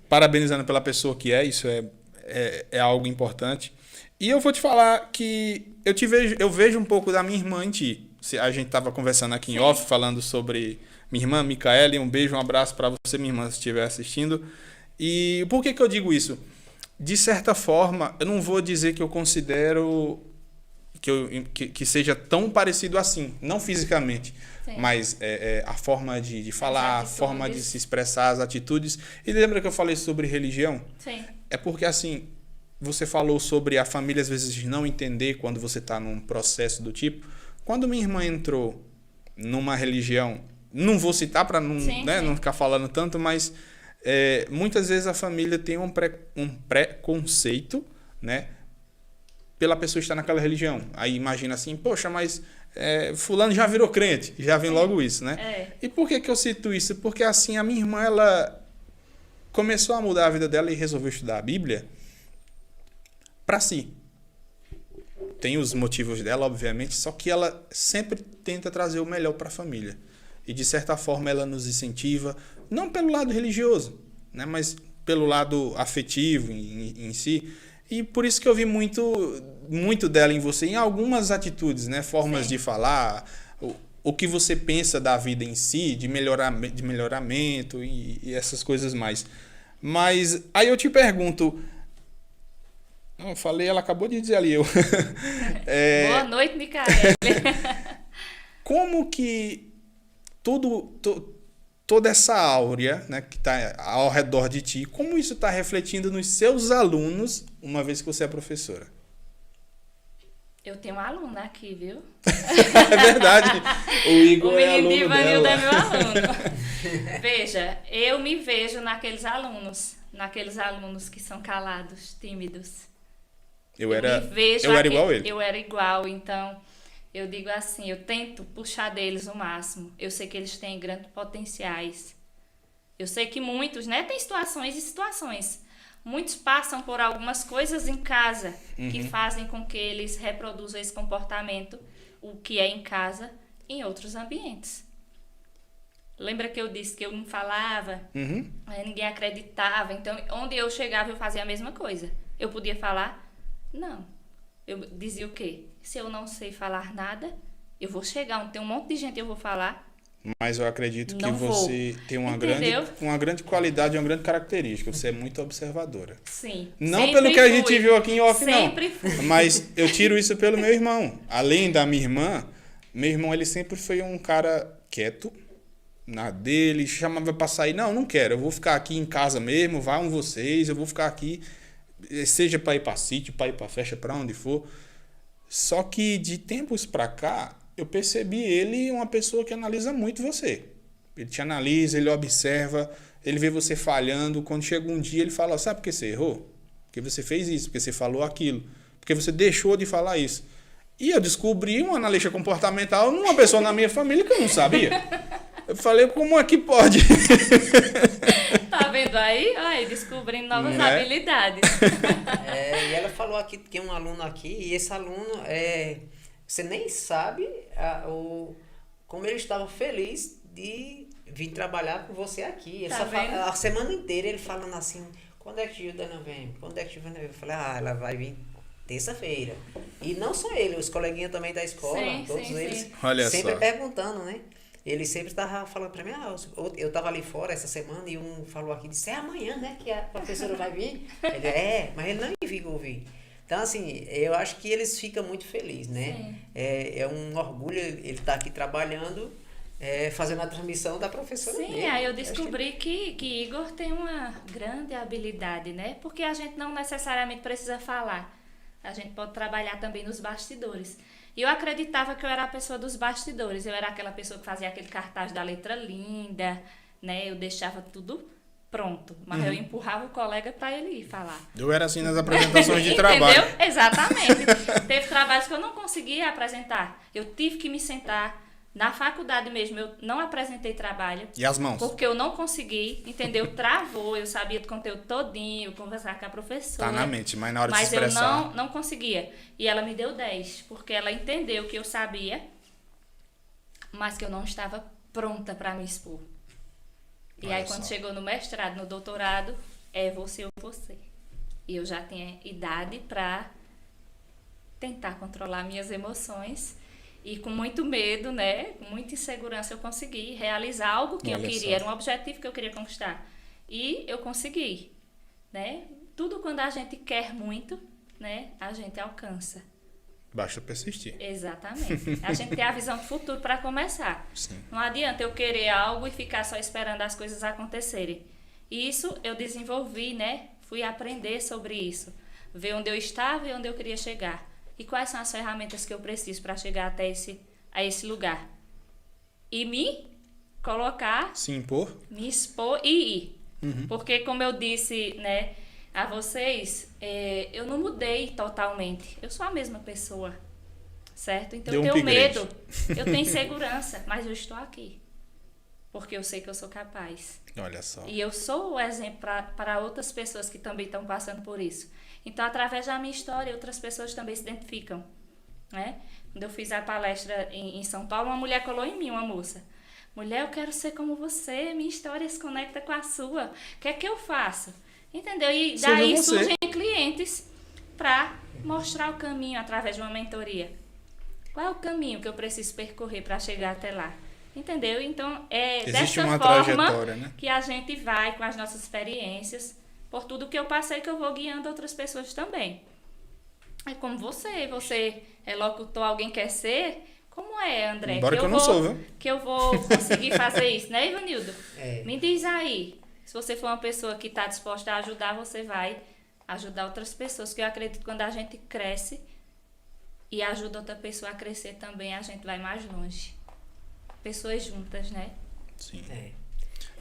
parabenizando pela pessoa que isso é algo importante. E eu vou te falar que eu vejo um pouco da minha irmã em ti. A gente estava conversando aqui em off, falando sobre minha irmã, Micaele. Um beijo, um abraço para você, minha irmã, se estiver assistindo. E por que eu digo isso? De certa forma, eu não vou dizer que eu considero que seja tão parecido assim, não fisicamente, Sim. mas a forma de falar, a atitudes. forma de se expressar, as atitudes. E lembra que eu falei sobre religião? Sim. É porque, assim, você falou sobre a família às vezes não entender quando você está num processo do tipo. Quando minha irmã entrou numa religião, não vou citar para não, Sim, né, sim. não ficar falando tanto, mas muitas vezes a família tem um preconceito, né, pela pessoa estar naquela religião. Aí imagina assim, poxa, mas fulano já virou crente, já vem logo isso, né? E por que eu cito isso? Porque assim, a minha irmã, ela começou a mudar a vida dela e resolveu estudar a Bíblia para si. Tem os motivos dela, obviamente, só que ela sempre tenta trazer o melhor para a família. E, de certa forma, ela nos incentiva, não pelo lado religioso, né, mas pelo lado afetivo em si. E por isso que eu vi muito dela em você, em algumas atitudes, né, formas de falar, o que você pensa da vida em si, de melhoramento e essas coisas mais. Mas aí eu te pergunto... Eu falei, ela acabou de dizer ali. Boa noite, Micaele. Como que toda essa áurea, né, que está ao redor de ti, como isso está refletindo nos seus alunos, uma vez que você é professora? Eu tenho um aluno aqui, viu? É verdade. O Igor O é menino aluno de Ivanildo dela. é meu aluno. Veja, eu me vejo naqueles alunos que são calados, tímidos. Eu era me vejo igual ele. Eu era igual, então eu digo assim, eu tento puxar deles o máximo. Eu sei que eles têm grandes potenciais. Eu sei que muitos, né, tem situações e situações. Muitos passam por algumas coisas em casa que fazem com que eles reproduzam esse comportamento, o que é em casa, em outros ambientes. Lembra que eu disse que eu não falava, ninguém acreditava, então onde eu chegava eu fazia a mesma coisa. Eu podia falar? Não. Eu dizia o quê? Se eu não sei falar nada, eu vou chegar, tem um monte de gente, eu vou falar. Mas eu acredito que Não você vou. tem Entendeu? uma grande qualidade, uma grande característica. Você é muito observadora. Sim. Não sempre pelo que a fui. gente viu aqui em off, Sempre não. fui. Mas eu tiro isso pelo meu irmão. Além da minha irmã, meu irmão ele sempre foi um cara quieto, na dele, chamava pra sair. Não quero, eu vou ficar aqui em casa mesmo, vão vocês, eu vou ficar aqui, seja pra ir pra sítio, pra ir pra festa, pra onde for. Só que de tempos pra cá, eu percebi ele uma pessoa que analisa muito você. Ele te analisa, ele observa, ele vê você falhando. Quando chega um dia, ele fala, sabe por que você errou? Porque você fez isso, porque você falou aquilo, porque você deixou de falar isso. E eu descobri um analista comportamental numa pessoa na minha família que eu não sabia. Eu falei, como é que pode? Tá vendo aí? Ai, descobrindo novas habilidades. E ela falou aqui que tem um aluno aqui, e esse aluno, você nem sabe como ele estava feliz de vir trabalhar com você aqui. Ele Tá só vendo? fala, a semana inteira ele falando assim, quando é que Gilda não vem? Quando é que Gilda não vem? Eu falei, ela vai vir terça-feira. E não só ele, os coleguinhas também da escola, Sim, todos sim, eles, sim. Olha sempre só. perguntando, né? Ele sempre estava falando para mim, eu estava ali fora essa semana e um falou aqui, disse, é amanhã, né, que a professora vai vir? Ele, mas ele não envia ouvir. Então, assim, eu acho que eles ficam muito felizes, né? Sim. É um orgulho ele estar aqui trabalhando, fazendo a transmissão da professora Sim, dele. aí eu descobri que Igor tem uma grande habilidade, né? Porque a gente não necessariamente precisa falar. A gente pode trabalhar também nos bastidores. E eu acreditava que eu era a pessoa dos bastidores. Eu era aquela pessoa que fazia aquele cartaz da letra linda, né? Eu deixava tudo pronto. Mas eu empurrava o colega para ele ir falar. Eu era assim nas apresentações de trabalho. Entendeu? Exatamente. Teve trabalhos que eu não conseguia apresentar. Eu tive que me sentar. Na faculdade mesmo, eu não apresentei trabalho. E as mãos? Porque eu não consegui, entendeu? Travou, eu sabia do conteúdo todinho, conversar com a professora. Tá na mente, mas na hora de se Mas eu expressar... não conseguia. E ela me deu 10, porque ela entendeu que eu sabia, mas que eu não estava pronta para me expor. E Olha aí, quando só. chegou no mestrado, no doutorado, é você ou você. E eu já tinha idade para tentar controlar minhas emoções. E com muito medo, né? Com muita insegurança, eu consegui realizar algo que eu Olha queria. só. Era um objetivo que eu queria conquistar. E eu consegui, né? Tudo quando a gente quer muito, né? A gente alcança. Basta persistir. Exatamente. A gente tem a visão do futuro para começar. Sim. Não adianta eu querer algo e ficar só esperando as coisas acontecerem. E isso eu desenvolvi, né? Fui aprender sobre isso. Ver onde eu estava e onde eu queria chegar. E quais são as ferramentas que eu preciso para chegar até esse lugar. E me colocar, Se impor? me expor e ir. Porque, como eu disse, né, a vocês, eu não mudei totalmente. Eu sou a mesma pessoa, certo? Então Deu eu um tenho upgrade. medo, eu tenho insegurança, mas eu estou aqui. Porque eu sei que eu sou capaz. Olha só. E eu sou o exemplo para outras pessoas que também estão passando por isso. Então, através da minha história, outras pessoas também se identificam, né? Quando eu fiz a palestra em São Paulo, uma mulher colou em mim, uma moça. Mulher, eu quero ser como você, minha história se conecta com a sua. O que é que eu faço? Entendeu? E Seja daí você. surgem clientes para mostrar o caminho através de uma mentoria. Qual é o caminho que eu preciso percorrer para chegar até lá? Entendeu? Então, Existe dessa uma forma trajetória, né? que a gente vai com as nossas experiências, por tudo que eu passei, que eu vou guiando outras pessoas também. É como você é locutor, alguém quer ser, como é, André? Embora que eu não sou, viu? Que eu vou conseguir fazer isso, né, Ivanildo? É. Me diz aí, se você for uma pessoa que está disposta a ajudar, você vai ajudar outras pessoas, que eu acredito que quando a gente cresce e ajuda outra pessoa a crescer também, a gente vai mais longe. Pessoas juntas, né? Sim.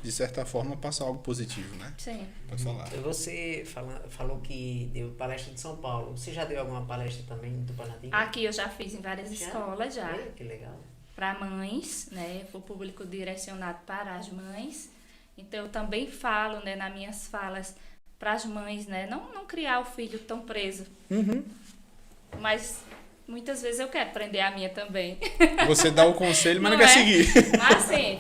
de certa forma, passar algo positivo, né? Sim. Pode falar. Você falou que deu palestra em São Paulo. Você já deu alguma palestra também em Tupanatinga? Aqui eu já fiz em várias escolas já. Que legal. Para mães, né? Para o público direcionado para as mães. Então eu também falo, né, nas minhas falas para as mães, né? Não criar o filho tão preso. Uhum. Mas muitas vezes eu quero prender a minha também. Você dá o conselho, mas não Não quer é? seguir. Mas assim,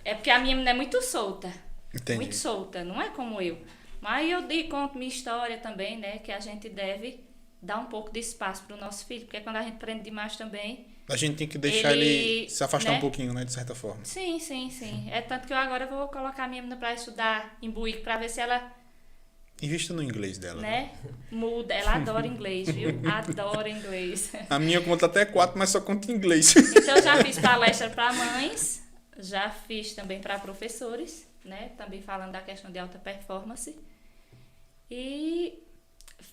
é porque a minha menina é muito solta. Entendi. Muito solta, não é como eu. Mas eu conto minha história também, né? Que a gente deve dar um pouco de espaço para o nosso filho. Porque quando a gente prende demais também... A gente tem que deixar ele se afastar né? um pouquinho, né? De certa forma. Sim, sim, sim. É tanto que eu agora vou colocar a minha menina para estudar em Buíque para ver se ela... Invista no inglês dela. né? Muda. Ela adora inglês, viu? Adora inglês. A minha conta até 4, mas só conta em inglês. Então, eu já fiz palestra para mães, já fiz também para professores, né? Também falando da questão de alta performance. E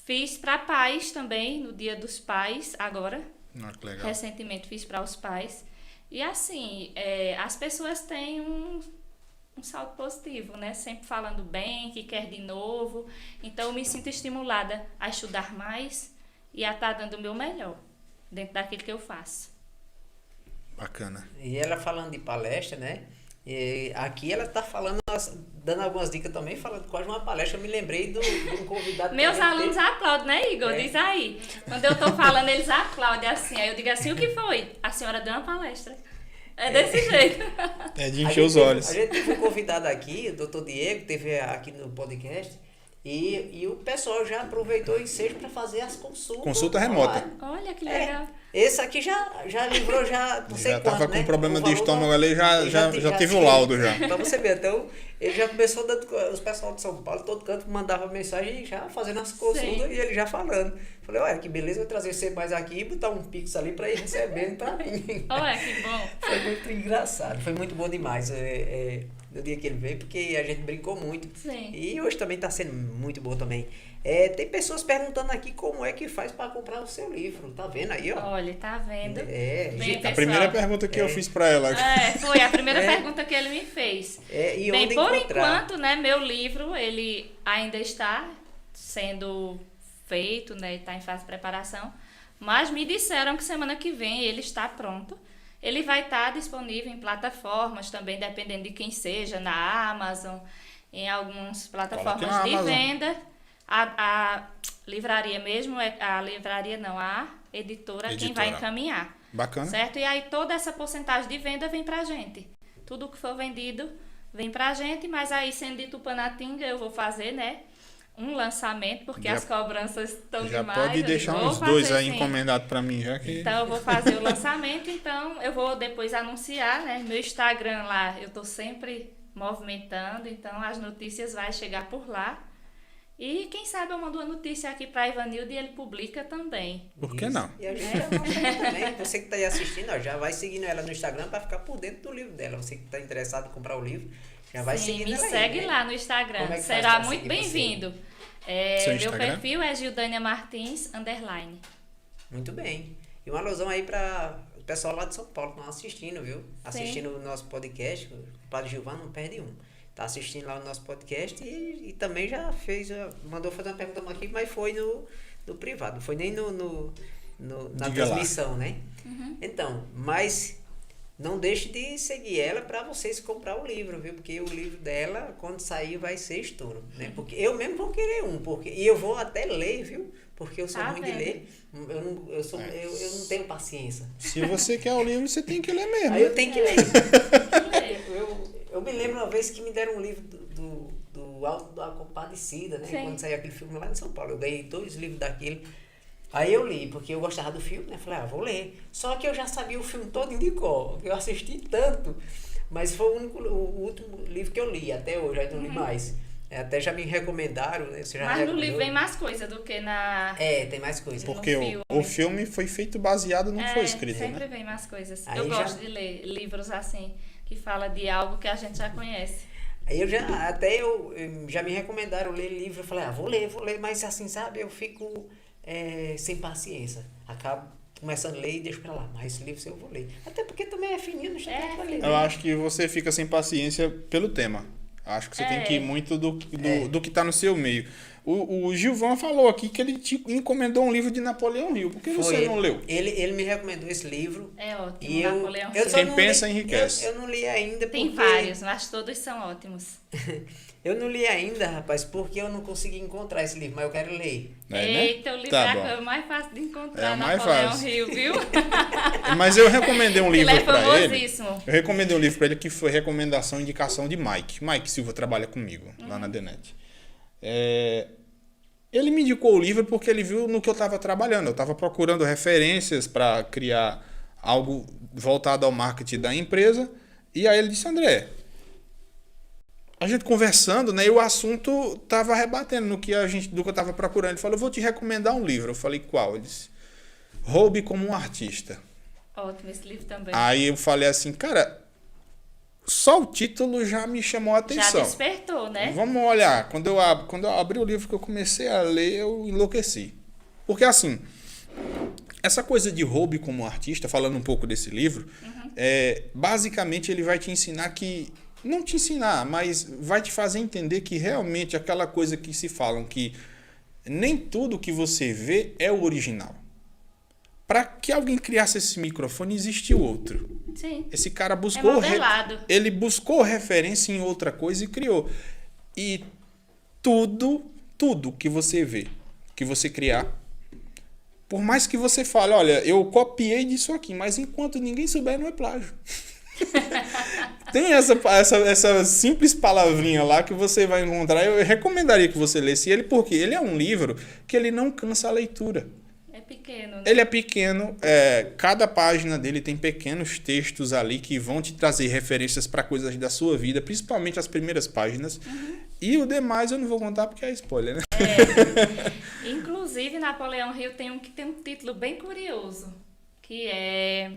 fiz para pais também, no Dia dos Pais, agora. Que legal. Recentemente fiz para os pais. E assim, as pessoas têm um salto positivo, né? Sempre falando bem, que quer de novo. Então, eu me sinto estimulada a estudar mais e a estar dando o meu melhor dentro daquilo que eu faço. Bacana. E ela falando de palestra, né? E aqui ela tá falando, dando algumas dicas também, falando quase uma palestra. Eu me lembrei de um convidado. Meus alunos aplaudem, né, Igor? Diz aí. Quando eu tô falando, eles aplaudem assim. Aí eu digo assim, o que foi? A senhora deu uma palestra. É desse jeito. É de encher os olhos. A gente teve um convidado aqui, o Dr. Diego, teve aqui no podcast, e o pessoal já aproveitou o ensejo para fazer as consultas. Consulta remota. Olha que legal. Esse aqui já livrou, não sei Já quanto, tava com né? problema O de valor estômago não- ali, já tive o laudo já. Pra você ver, então, ele já começou dando, os pessoal de São Paulo, todo canto, mandava mensagem já fazendo as consultas. Sim. E ele já falando. Falei, olha, que beleza, vou trazer você mais aqui e botar um pix ali pra ir recebendo pra mim. Olha que bom. Foi muito engraçado, foi muito bom demais no dia que ele veio, porque a gente brincou muito. Sim. E hoje também tá sendo muito bom também. Tem pessoas perguntando aqui como é que faz para comprar o seu livro. Tá vendo aí, ó? Olha, tá vendo? Bem, A pessoal. primeira pergunta que eu fiz pra ela. Foi a primeira pergunta que ele me fez. E Bem, onde por encontrar? enquanto, né, meu livro, ele ainda está sendo feito, né, está em fase de preparação, mas me disseram que semana que vem ele está pronto. Ele vai estar disponível em plataformas também, dependendo de quem seja, na Amazon, em algumas plataformas Coloque na de Amazon. venda. A livraria mesmo, a editora quem vai Editora. encaminhar. Bacana. Certo? E aí toda essa porcentagem de venda vem pra gente. Tudo que for vendido vem pra gente, mas aí sendo de Tupanatinga eu vou fazer, né, um lançamento, porque Já- as cobranças estão Já demais. pode eu deixar digo, uns vou 2 fazer aí sim. encomendados pra mim, já que... Então eu vou fazer o lançamento, então eu vou depois anunciar, né, meu Instagram lá, eu tô sempre movimentando, então as notícias vai chegar por lá. E quem sabe eu mando uma notícia aqui para Ivanildo e ele publica também. Por que não? E a gente também, você que está aí assistindo, ó, já vai seguindo ela no Instagram para ficar por dentro do livro dela. Você que está interessado em comprar o livro, já vai Sim, seguindo me ela aí, segue né? lá no Instagram. Como é que faz Será pra muito seguir você? bem-vindo. Seu Meu Instagram? perfil é Gildânia Martins _. Muito bem. E uma alusão aí para o pessoal lá de São Paulo que estão assistindo, viu? Assistindo o nosso podcast. O Padre Gilvan não perde um. Tá assistindo lá o nosso podcast e também já mandou fazer uma pergunta aqui, mas foi no privado, não foi nem na Diga lá. transmissão, né? Então, mas não deixe de seguir ela para vocês comprar o livro, viu? Porque o livro dela, quando sair, vai ser estouro, né? Porque eu mesmo vou querer um, e eu vou até ler, viu? Porque eu sou Tá ruim de vendo? ler, eu não tenho paciência. Se você quer o livro, você tem que ler mesmo. Aí eu tenho que ler. Eu me lembro uma vez que me deram um livro do Alto da Compadecida, né? Sim. Quando saiu aquele filme lá em São Paulo. Eu ganhei 2 livros daquele. Aí eu li, porque eu gostava do filme, né? Falei, vou ler. Só que eu já sabia o filme todo de cor. Eu assisti tanto. Mas foi o último livro que eu li até hoje. Aí não li mais. Até já me recomendaram, né? Você já Mas no recomendou? livro vem mais coisa do que na... Tem mais coisa. Porque filme. o filme foi feito baseado no que foi escrito, sempre né? vem mais coisas. Aí eu já- gosto de ler livros assim, que fala de algo que a gente já conhece. Aí eu já me recomendaram ler livro, eu falei, vou ler, mas assim, sabe, eu fico sem paciência. Acabo começando a ler e deixo pra lá. Mas esse livro eu vou ler. Até porque também é fininho, não chega pra ler. Eu acho que você fica sem paciência pelo tema. Acho que você tem que ir muito do que está no seu meio. O Gilvan falou aqui que ele te encomendou um livro de Napoleão Hill. Por que você não leu? Ele me recomendou esse livro. É ótimo, E Napoleão eu Hill. Quem pensa enriquece. Eu não li ainda Tem porque... vários, mas todos são ótimos. Eu não li ainda, rapaz, porque eu não consegui encontrar esse livro, mas eu quero ler. Eita, o livro Tá é a bom. coisa mais fácil de encontrar, É mais Napoleão fácil. Hill, viu? Mas eu recomendei um livro Ele é para ele. famosíssimo. Eu recomendei um livro para ele que foi recomendação, indicação de Mike. Mike Silva trabalha comigo lá na Denet. Ele me indicou o livro porque ele viu no que eu estava trabalhando. Eu estava procurando referências para criar algo voltado ao marketing da empresa. E aí ele disse, André, a gente conversando, né? E o assunto estava rebatendo do que eu estava procurando. Ele falou, eu vou te recomendar um livro. Eu falei, qual? Ele disse, Roube como um Artista. Ótimo esse livro também. Aí eu falei assim, cara, só o título já me chamou a atenção. Já despertou, né? Vamos olhar. Quando eu abri o livro que eu comecei a ler, eu enlouqueci. Porque assim, essa coisa de Roube como um Artista, falando um pouco desse livro, basicamente ele vai te ensinar que... Não te ensinar, mas vai te fazer entender que realmente aquela coisa que se falam, que nem tudo que você vê é o original. Para que alguém criasse esse microfone, existiu outro. Sim. Esse cara buscou... modelado. Ele buscou referência em outra coisa e criou. E tudo que você vê, que você criar, por mais que você fale, olha, eu copiei disso aqui, mas enquanto ninguém souber, não é plágio. Tem essa simples palavrinha lá que você vai encontrar. Eu recomendaria que você lesse ele, porque ele é um livro que ele não cansa a leitura. É pequeno, né? Ele é pequeno, cada página dele tem pequenos textos ali que vão te trazer referências para coisas da sua vida, principalmente as primeiras páginas. E o demais eu não vou contar porque é spoiler, né? Inclusive, Napoleão Hill tem um título bem curioso, que é...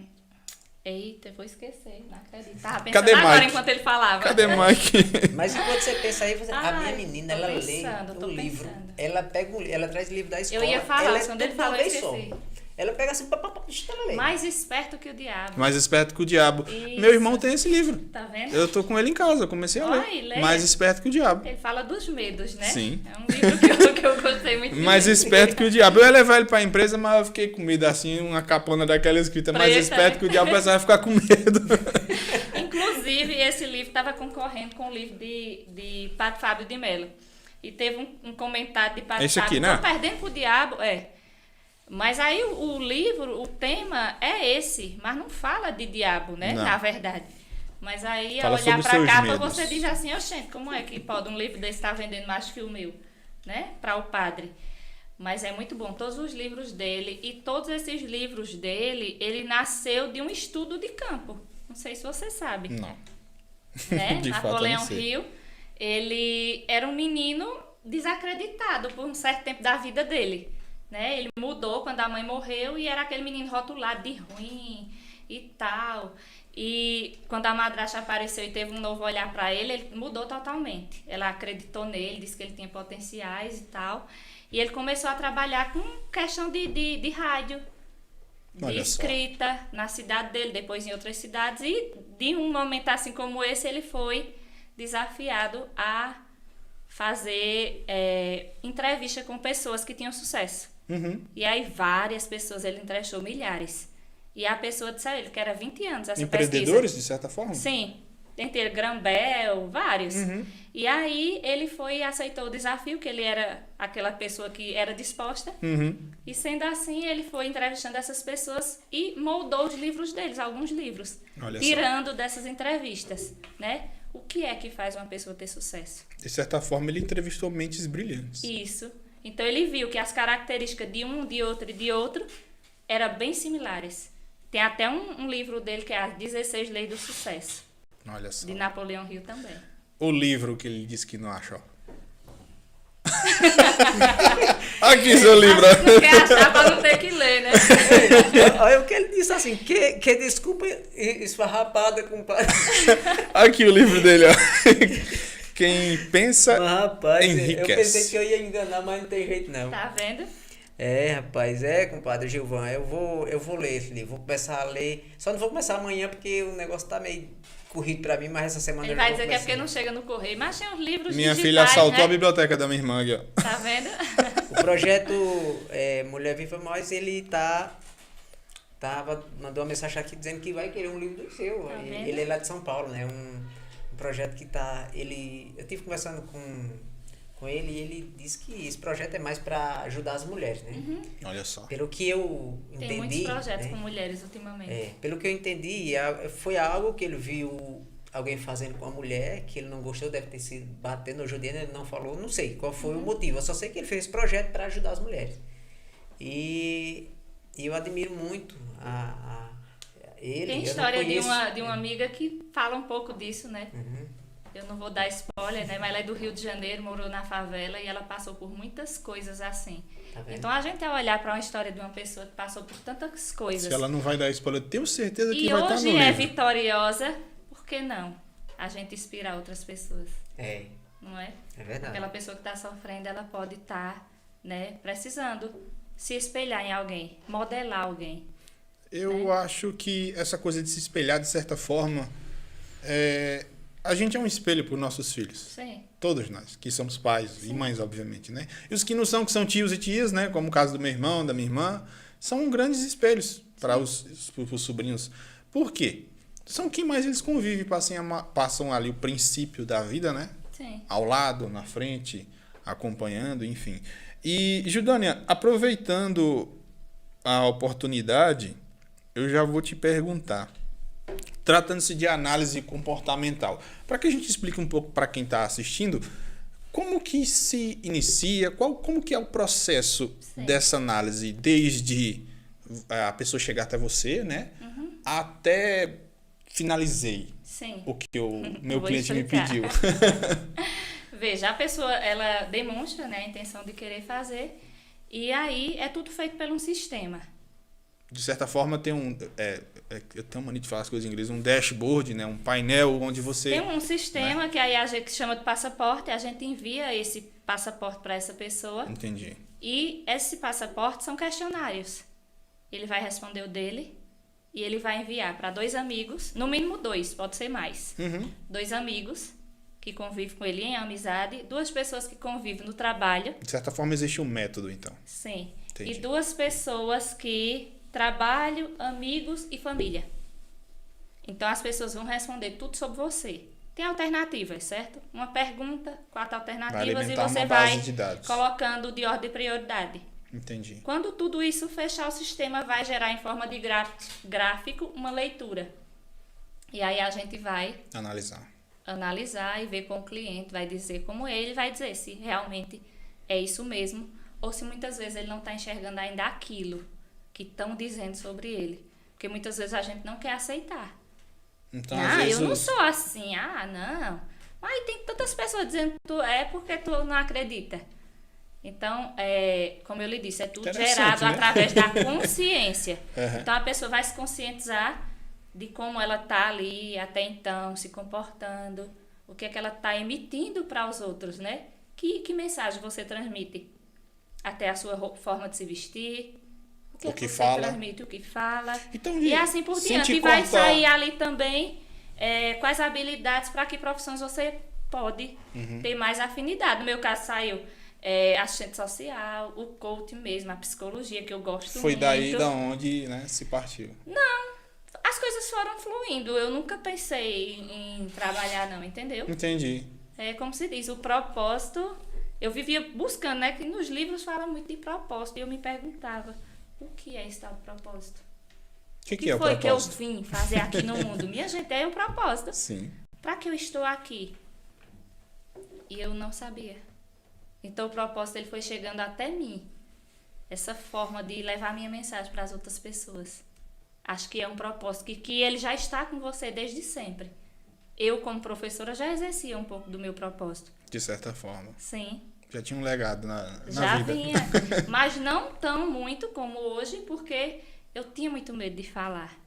Eita, eu vou esquecer, não acredito. Tava pensando Cadê agora Mike? enquanto ele falava. Cadê Mike? Mas enquanto você pensa aí, a minha Ai, menina, tô ela pensando, lê tô o livro. pensando. Ela pega ela traz o livro da escola. Eu ia falar, ela mas quando ele tudo de uma falou, eu vez só. esqueci. Ela pega assim, ela lê. Mais esperto que o diabo. Mais esperto que o diabo. Isso. Meu irmão tem esse livro. Tá vendo? Eu tô com ele em casa, eu comecei a ler. Ai, leia. Mais esperto que o diabo. Ele fala dos medos, né? Sim. É um livro que eu gostei muito. Mais esperto que o diabo. Eu ia levar ele pra empresa, mas eu fiquei com medo, assim, uma capona daquela escrita. Mais Preta, esperto né? que o diabo, o pessoal vai ficar com medo. Inclusive, esse livro estava concorrendo com o livro de Padre Fábio de Mello. E teve um comentário de Padre Esse Fábio. aqui, né? Tô perdendo pro diabo, Mas aí o livro, o tema é esse, mas não fala de diabo, né? Não. Na verdade. Mas aí, Fala ao olhar sobre pra seus capa, medos. você diz assim, oxente, como é que pode um livro desse estar vendendo mais que o meu? Né? Para o padre. Mas é muito bom. Todos os livros dele, e todos esses livros dele, ele nasceu de um estudo de campo. Não sei se você sabe. Não. Né? De fato, eu Napoleão não sei. Hill, ele era um menino desacreditado por um certo tempo da vida dele. Né? Ele mudou quando a mãe morreu e era aquele menino rotulado de ruim e tal. E quando a madrasta apareceu e teve um novo olhar para ele, ele mudou totalmente. Ela acreditou nele, disse que ele tinha potenciais e tal. E ele começou a trabalhar com questão de rádio, de Olha só. escrita na cidade dele, depois em outras cidades. E de um momento assim como esse, ele foi desafiado a fazer entrevista com pessoas que tinham sucesso. E aí várias pessoas, ele entrevistou milhares. E a pessoa disse a ele que era 20 anos essa Empreendedores, pesquisa. de certa forma? Sim. Tem Grambel, vários. E aí ele foi e aceitou o desafio, que ele era aquela pessoa que era disposta. E sendo assim, ele foi entrevistando essas pessoas e moldou os livros deles, alguns livros. Olha só. Tirando dessas entrevistas, né? O que é que faz uma pessoa ter sucesso? De certa forma, ele entrevistou mentes brilhantes. Isso. Então ele viu que as características de um, de outro e de outro eram bem similares. Tem até um livro dele que é As 16 Leis do Sucesso, Olha só. de Napoleão Hill também. O livro que ele disse que não achou. Aqui seu livro. Acho que não quer achar para não ter que ler, né? Olha o que ele disse assim, que desculpa esfarrapada, compadre. Aqui o livro dele, ó. Quem pensa Mas, rapaz, eu enriquece. pensei que eu ia enganar, mas não tem jeito não. Tá vendo? Rapaz, compadre Gilvan, eu vou ler esse livro, vou começar a ler. Só não vou começar amanhã porque o negócio tá meio corrido pra mim, mas essa semana Ele eu já vai vou dizer que é começar. porque não chega no correio, mas tem uns livros Minha digitais, filha assaltou né? a biblioteca da minha irmã aqui, ó. Tá vendo? O projeto Mulher Viva Mais, ele mandou uma mensagem aqui dizendo que vai querer um livro do seu. Tá vendo? Ele é lá de São Paulo, né? Um projeto que eu tive conversando com ele e ele disse que esse projeto é mais para ajudar as mulheres, né? Olha só. Pelo que eu entendi, Tem muitos projetos né? com mulheres ultimamente. Pelo que eu entendi, foi algo que ele viu alguém fazendo com a mulher, que ele não gostou, deve ter sido batendo no judeiro, ele não falou, não sei qual foi o motivo, eu só sei que ele fez esse projeto para ajudar as mulheres. E eu admiro muito ele. Tem eu não história conheço. de uma amiga que fala um pouco disso, né? Eu não vou dar spoiler, né? Mas ela é do Rio de Janeiro, morou na favela e ela passou por muitas coisas assim. Tá vendo? Então a gente ao olhar para uma história de uma pessoa que passou por tantas coisas Se ela não vai dar spoiler, eu tenho certeza que e vai estar no hoje é livro. vitoriosa, por que não? A gente inspirar outras pessoas, não é? É verdade. Aquela pessoa que está sofrendo, ela pode estar, né, precisando se espelhar em alguém, modelar alguém. Eu acho que essa coisa de se espelhar, de certa forma, a gente é um espelho para os nossos filhos. Sim. Todos nós, que somos pais e mães, obviamente, né? E os que não são, que são tios e tias, né? Como o caso do meu irmão, da minha irmã, são grandes espelhos para os sobrinhos. Por quê? São quem mais eles convivem, passam ali o princípio da vida, né? Sim. Ao lado, na frente, acompanhando, enfim. E, Judânia, aproveitando a oportunidade, eu já vou te perguntar. Tratando-se de análise comportamental, para que a gente explique um pouco para quem está assistindo, como que se inicia, como que é o processo dessa análise, desde a pessoa chegar até você, né, até finalizei Sim. o que o meu Vou cliente me explicar. pediu. Veja, a pessoa, ela demonstra, né, a intenção de querer fazer, e aí é tudo feito por um sistema. De certa forma, tem eu tenho mania de falar as coisas em inglês, um dashboard, né, um painel onde você... Tem um sistema que aí a gente chama de passaporte, a gente envia esse passaporte para essa pessoa, Entendi. e esse passaporte são questionários. Ele vai responder o dele, e ele vai enviar para 2 amigos, no mínimo 2, pode ser mais. 2 amigos que convivem com ele em amizade, 2 pessoas que convivem no trabalho. De certa forma, existe um método, então. Sim. Entendi. E 2 pessoas que trabalho, amigos e família. Então as pessoas vão responder tudo sobre você. Tem alternativas, certo? Uma pergunta, 4 alternativas e alimentar você uma vai base de dados. colocando de ordem de prioridade. Entendi. Quando tudo isso fechar, o sistema vai gerar em forma de gráfico uma leitura. E aí a gente vai analisar e ver com o cliente, vai dizer como ele, vai dizer se realmente é isso mesmo ou se muitas vezes ele não está enxergando ainda aquilo que estão dizendo sobre ele. Porque muitas vezes a gente não quer aceitar. Então, às vezes eu não sou assim. Não. Mas tem tantas pessoas dizendo que tu é porque tu não acredita. Então, como eu lhe disse, é tudo gerado, né, através da consciência. Então, a pessoa vai se conscientizar de como ela está ali até então, se comportando, o que é que ela está emitindo para os outros, né? Que mensagem você transmite? Até a sua forma de se vestir, o que você fala. transmite, o que fala, então, e assim por diante. E vai sair ali também quais habilidades, para que profissões você pode ter mais afinidade. No meu caso saiu assistente social, o coaching mesmo, a psicologia, que eu gosto muito. Foi daí da onde, né, se partiu. Não, as coisas foram fluindo. Eu nunca pensei em trabalhar não, entendeu? Entendi. É como se diz, o propósito, eu vivia buscando, né, que nos livros fala muito de propósito, e eu me perguntava, o que é esse tal propósito? O que é o propósito? Que eu vim fazer aqui no mundo? Minha gente, é o propósito. Sim. Para que eu estou aqui? E eu não sabia. Então o propósito ele foi chegando até mim. Essa forma de levar minha mensagem para as outras pessoas. Acho que é um propósito que ele já está com você desde sempre. Eu, como professora, já exercia um pouco do meu propósito. De certa forma. Sim. Já tinha um legado na já vida. Vinha, mas não tão muito como hoje, porque eu tinha muito medo de falar.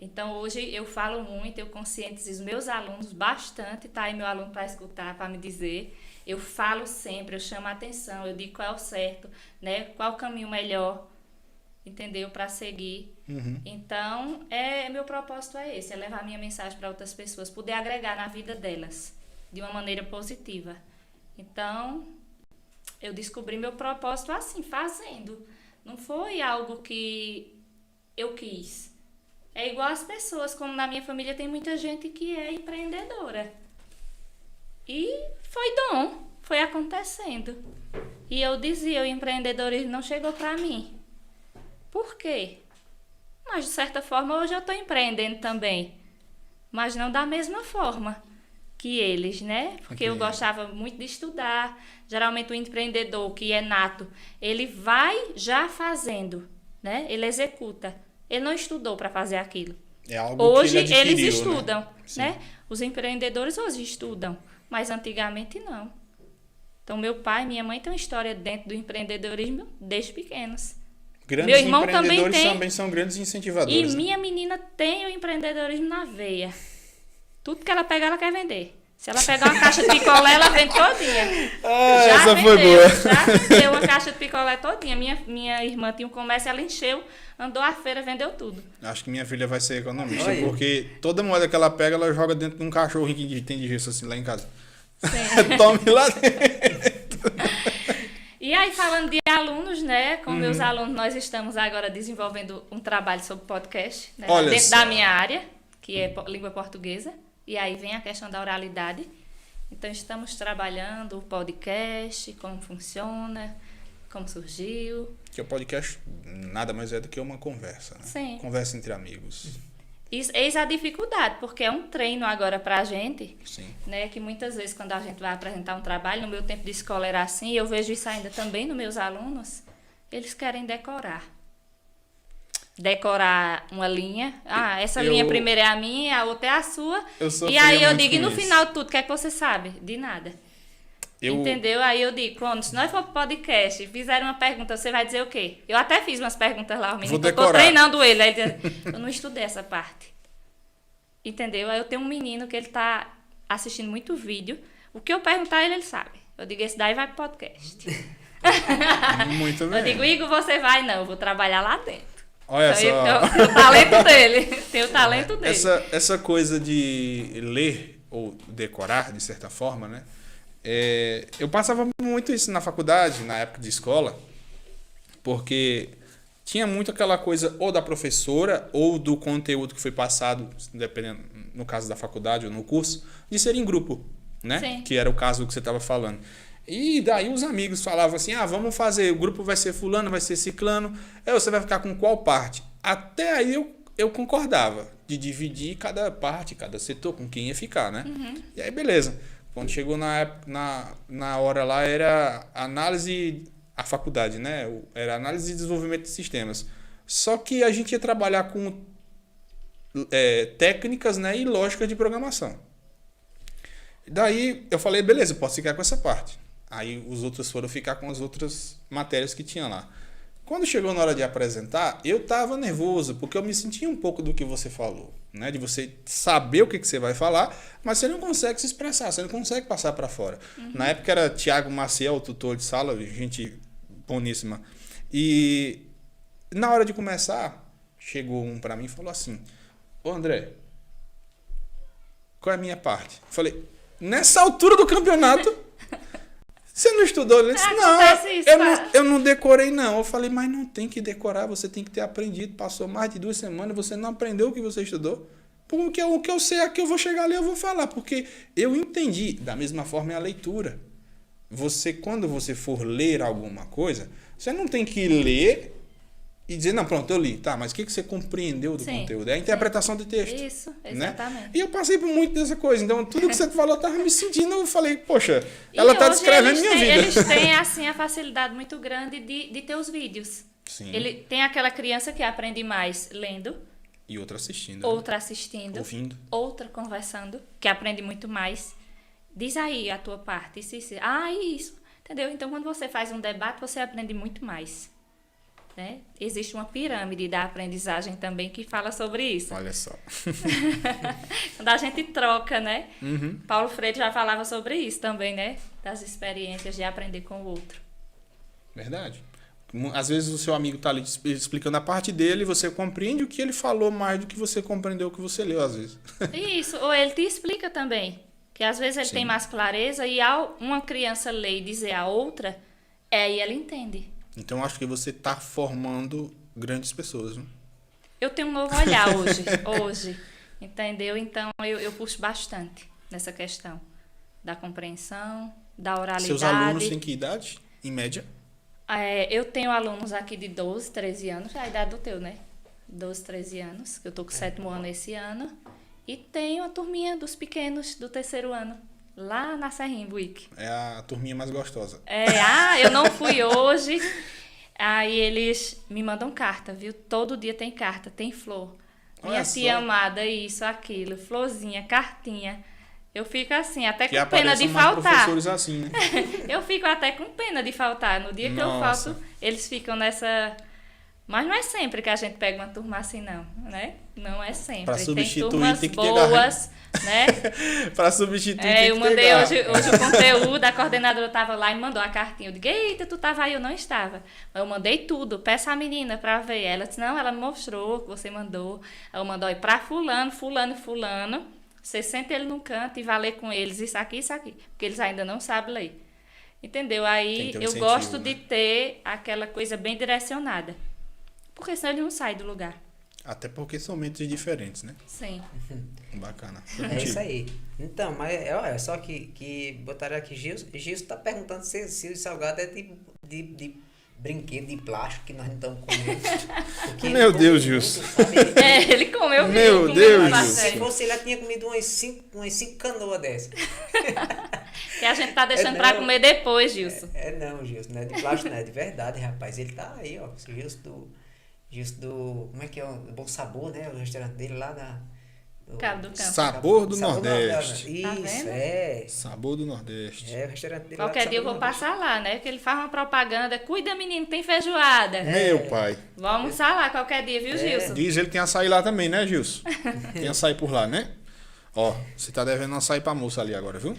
Então, hoje eu falo muito, eu conscientizo os meus alunos bastante, tá aí meu aluno para escutar, para me dizer. Eu falo sempre, eu chamo a atenção, eu digo qual é o certo, né? Qual o caminho melhor, entendeu? Para seguir. Então, meu propósito é esse, é levar minha mensagem para outras pessoas, poder agregar na vida delas de uma maneira positiva. Então, eu descobri meu propósito assim, fazendo. Não foi algo que eu quis. É igual as pessoas, como na minha família tem muita gente que é empreendedora. E foi dom, foi acontecendo. E eu dizia, o empreendedorismo não chegou para mim. Por quê? Mas de certa forma hoje eu estou empreendendo também. Mas não da mesma forma que eles, né? Porque eu gostava muito de estudar. Geralmente o empreendedor que é nato, ele vai já fazendo, né? Ele executa. Ele não estudou para fazer aquilo. É algo hoje que ele adquiriu, eles estudam, né? Os empreendedores hoje estudam, mas antigamente não. Então meu pai e minha mãe têm uma história dentro do empreendedorismo desde pequenos. Grandes Meu irmão empreendedores também tem. também são grandes incentivadores. E minha menina tem o empreendedorismo na veia. Tudo que ela pega, ela quer vender. Se ela pegar uma caixa de picolé, ela vende todinha. Essa foi boa. Já vendeu uma caixa de picolé todinha. Minha irmã tinha um comércio, ela encheu, andou à feira, vendeu tudo. Acho que minha filha vai ser economista, Olha. porque toda moeda que ela pega, ela joga dentro de um cachorro que tem de gesso assim lá em casa. Sim. Tome lá dentro. E aí, falando de alunos, né? Com meus alunos, nós estamos agora desenvolvendo um trabalho sobre podcast, né, Olha dentro só. da minha área, que é língua portuguesa. E aí vem a questão da oralidade. Então, estamos trabalhando o podcast, como funciona, como surgiu. Que o podcast nada mais é do que uma conversa, né? Sim. Conversa entre amigos. Eis a dificuldade, porque é um treino agora pra gente, Sim. né? Que muitas vezes quando a gente vai apresentar um trabalho, no meu tempo de escola era assim, e eu vejo isso ainda também nos meus alunos, eles querem decorar. Decorar uma linha. Ah, essa linha primeira é a minha, a outra é a sua. Eu E aí eu muito digo, e com no isso. final de tudo, o que é que você sabe? De nada. Entendeu? Aí eu digo, quando se nós for pro podcast, fizeram uma pergunta, você vai dizer o quê? Eu até fiz umas perguntas lá, o menino, Vou eu tô decorar. treinando ele. Aí ele diz, eu não estudei essa parte. Entendeu? Aí eu tenho um menino que ele tá assistindo muito vídeo. O que eu perguntar, ele sabe. Eu digo, esse daí vai pro podcast. Muito bem. Eu digo, Igor, você vai? Não, eu vou trabalhar lá dentro. Olha Então, só. tem o talento dele. Tem o talento dele. Essa coisa de ler ou decorar, de certa forma, né? Eu passava muito isso na faculdade, na época de escola, porque tinha muito aquela coisa ou da professora ou do conteúdo que foi passado, dependendo, no caso da faculdade ou no curso, de ser em grupo, né? Sim. Que era o caso que você estava falando. E daí os amigos falavam assim, vamos fazer, o grupo vai ser fulano, vai ser ciclano, você vai ficar com qual parte? Até aí eu concordava de dividir cada parte, cada setor, com quem ia ficar, né? E aí beleza. Quando chegou na hora lá, era análise, a faculdade, né? Era análise e desenvolvimento de sistemas. Só que a gente ia trabalhar com técnicas, né, e lógica de programação. Daí eu falei, beleza, eu posso ficar com essa parte. Aí os outros foram ficar com as outras matérias que tinha lá. Quando chegou na hora de apresentar, eu estava nervoso, porque eu me sentia um pouco do que você falou, né? De você saber o que você vai falar, mas você não consegue se expressar, você não consegue passar para fora. Na época era Tiago Maciel, o tutor de sala, gente boníssima. E na hora de começar, chegou um para mim e falou assim, ô André, qual é a minha parte? Eu falei, nessa altura do campeonato... Você não estudou? Ele disse, eu não decorei não. Eu falei, mas não tem que decorar, você tem que ter aprendido. Passou mais de 2 semanas, você não aprendeu o que você estudou. Porque o que eu sei aqui, eu vou chegar ali, eu vou falar. Porque eu entendi. Da mesma forma é a leitura. Quando você for ler alguma coisa, você não tem que ler e dizer, não, pronto, eu li. Tá, mas o que você compreendeu do conteúdo? É a interpretação de texto. Isso, exatamente. Né? E eu passei por muito dessa coisa. Então, tudo que você falou, eu tava me sentindo, eu falei, poxa, ela tá descrevendo minha vida. Eles têm, assim, a facilidade muito grande de ter os vídeos. Sim. Ele tem aquela criança que aprende mais lendo. E outra assistindo. Outra assistindo. Ouvindo. Outra conversando, que aprende muito mais. Diz aí a tua parte. Isso. Entendeu? Então, quando você faz um debate, você aprende muito mais. né? Existe uma pirâmide da aprendizagem também que fala sobre isso. Olha só. Quando a gente troca, né? Uhum. Paulo Freire já falava sobre isso também, né? Das experiências de aprender com o outro. Verdade. Às vezes o seu amigo está ali explicando a parte dele e você compreende o que ele falou mais do que você compreendeu o que você leu, às vezes. Isso, ou ele te explica também. Que às vezes ele Sim. tem mais clareza e ao uma criança ler e dizer a outra, aí ela entende. Então, acho que você está formando grandes pessoas. Né? Eu tenho um novo olhar hoje, entendeu? Então, eu puxo bastante nessa questão da compreensão, da oralidade. Seus alunos têm que idade, em média? Eu tenho alunos aqui de 12, 13 anos, a idade do teu, né? 12, 13 anos, que eu tô com o 7º ano esse ano. E tenho a turminha dos pequenos do 3º ano, lá na Serrinha, em Buíque. É a turminha mais gostosa. Eu não fui hoje. Aí eles me mandam carta, viu? Todo dia tem carta, tem flor. Olha Minha tia só. amada, isso, aquilo, florzinha, cartinha. Eu fico assim, até Que com pena de apareçam mais faltar. professores assim, né? Eu fico até com pena de faltar. No dia que eu Nossa. falto, eles ficam nessa... Mas não é sempre que a gente pega uma turma assim, não, né? Não é sempre. Pra Tem substituir, turmas tem que ter boas, né? Para substituir, tem Eu que mandei pegar. hoje o conteúdo, a coordenadora estava lá e me mandou a cartinha. Eu digo, eita, tu estava aí? Eu não estava. Mas eu mandei tudo, peça a menina para ver. Ela disse, não, ela me mostrou que você mandou. Aí eu mandei para fulano, fulano, fulano. Você senta ele num canto e vai ler com eles isso aqui. Porque eles ainda não sabem ler. Entendeu? Tem Aí que ter um eu incentivo, gosto né? de ter aquela coisa bem direcionada. Porque senão ele não sai do lugar. Até porque são mentes diferentes, né? Sim. Bacana. É isso aí. Então, mas olha, só que botaram aqui, Gilson tá perguntando se o salgado é de brinquedo de plástico que nós não estamos comendo. Porque Meu ele come Deus, muito, Gilson. sabe? Ele comeu mesmo. Meu comeu Deus, uma Gilson. bastante. Se fosse ele, já tinha comido umas 5 canoas dessas. Que a gente tá deixando É, pra não. comer depois, Gilson. Não, Gilson, não é de plástico, não, é de verdade, rapaz. Ele tá aí, ó. O Gilson do. Como é que é? O Bom Sabor, né? O restaurante dele lá do Cabo do Campo. Sabor do Nordeste. Tá Isso, vendo? é. Sabor do Nordeste. É, o restaurante dele Qualquer lá, dia eu vou Sabor do Nordeste. passar lá, né? Que ele faz uma propaganda. Cuida, menino, tem feijoada. Meu pai. Vamos almoçar lá qualquer dia, viu, Gilson? Diz ele que tem açaí lá também, né, Gilson? Tem açaí por lá, né? Ó, você tá devendo açaí pra moça ali agora, viu?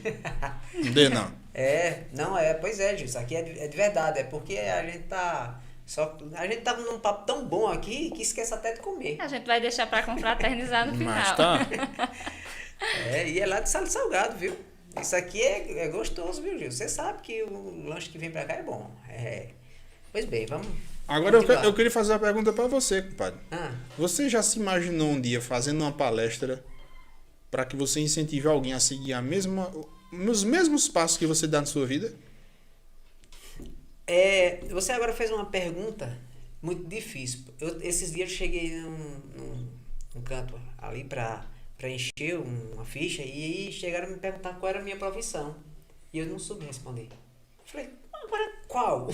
Não dê, não. Pois é, Gilson, aqui é de verdade, é porque a gente tá num papo tão bom aqui que esquece até de comer. A gente vai deixar pra confraternizar no final. Mas tá. E é lá de Sal e Salgado, viu? Isso aqui é gostoso, viu, Gilson? Você sabe que o lanche que vem pra cá é bom. Pois bem, vamos. Agora continuar. eu queria fazer uma pergunta pra você, compadre. Ah, Você já se imaginou um dia fazendo uma palestra para que você incentive alguém a seguir os mesmos passos que você dá na sua vida? você agora fez uma pergunta muito difícil. Esses dias eu cheguei num canto ali pra encher uma ficha e aí chegaram a me perguntar qual era a minha profissão. E eu não soube responder. Eu falei, agora qual?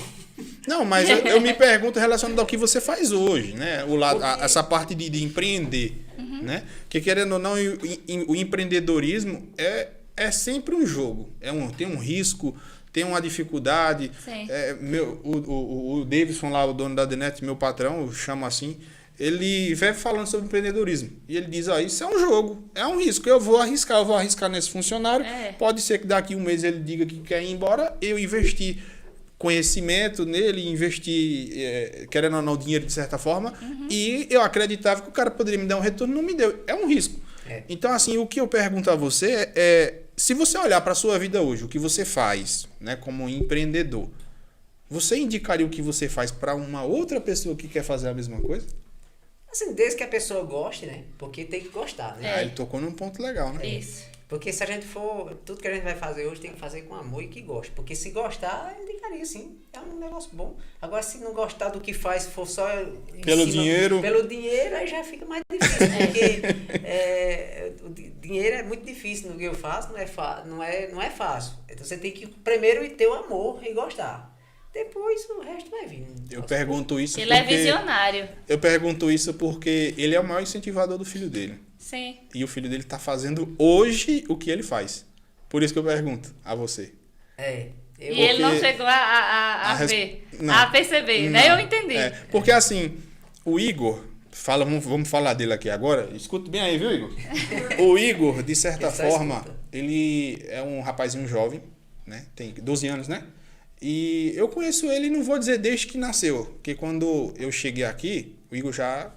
Não, mas eu me pergunto relacionado ao que você faz hoje, né? Porque- Essa parte de empreender, né? Porque querendo ou não, o empreendedorismo é sempre um jogo. Tem um risco, tem uma dificuldade. Sim. O Davidson lá, o dono da Denet, meu patrão, eu chamo assim, ele vive falando sobre empreendedorismo. E ele diz, isso é um jogo, é um risco. Eu vou arriscar nesse funcionário. É. Pode ser que daqui um mês ele diga que quer ir embora, eu investir conhecimento nele, investir, querendo ou não, dinheiro de certa forma, e eu acreditava que o cara poderia me dar um retorno, não me deu. É um risco. Então, assim, o que eu pergunto a você se você olhar para a sua vida hoje, o que você faz, né, como empreendedor, você indicaria o que você faz para uma outra pessoa que quer fazer a mesma coisa? Assim, desde que a pessoa goste, né? Porque tem que gostar, né? Ele tocou num ponto legal, né? Isso. Porque se a gente for... Tudo que a gente vai fazer hoje tem que fazer com amor e que goste. Porque se gostar, eu indicaria sim. É um negócio bom. Agora, se não gostar do que faz, for só... Pelo dinheiro. Pelo dinheiro, aí já fica mais difícil. Porque o dinheiro é muito difícil no que eu faço, não é fácil. Então você tem que primeiro ter o amor e gostar. Depois o resto vai vir. Eu pergunto isso Ele é porque... visionário. Eu pergunto isso porque ele é o maior incentivador do filho dele. Sim. E o filho dele está fazendo hoje o que ele faz. Por isso que eu pergunto a você. E ele não chegou a ver, a perceber, né? Eu entendi. Porque assim, o Igor, vamos falar dele aqui agora. Escuta bem aí, viu, Igor? O Igor, de certa forma, ele é um rapazinho jovem, né? Tem 12 anos, né? E eu conheço ele, não vou dizer desde que nasceu, porque quando eu cheguei aqui, o Igor já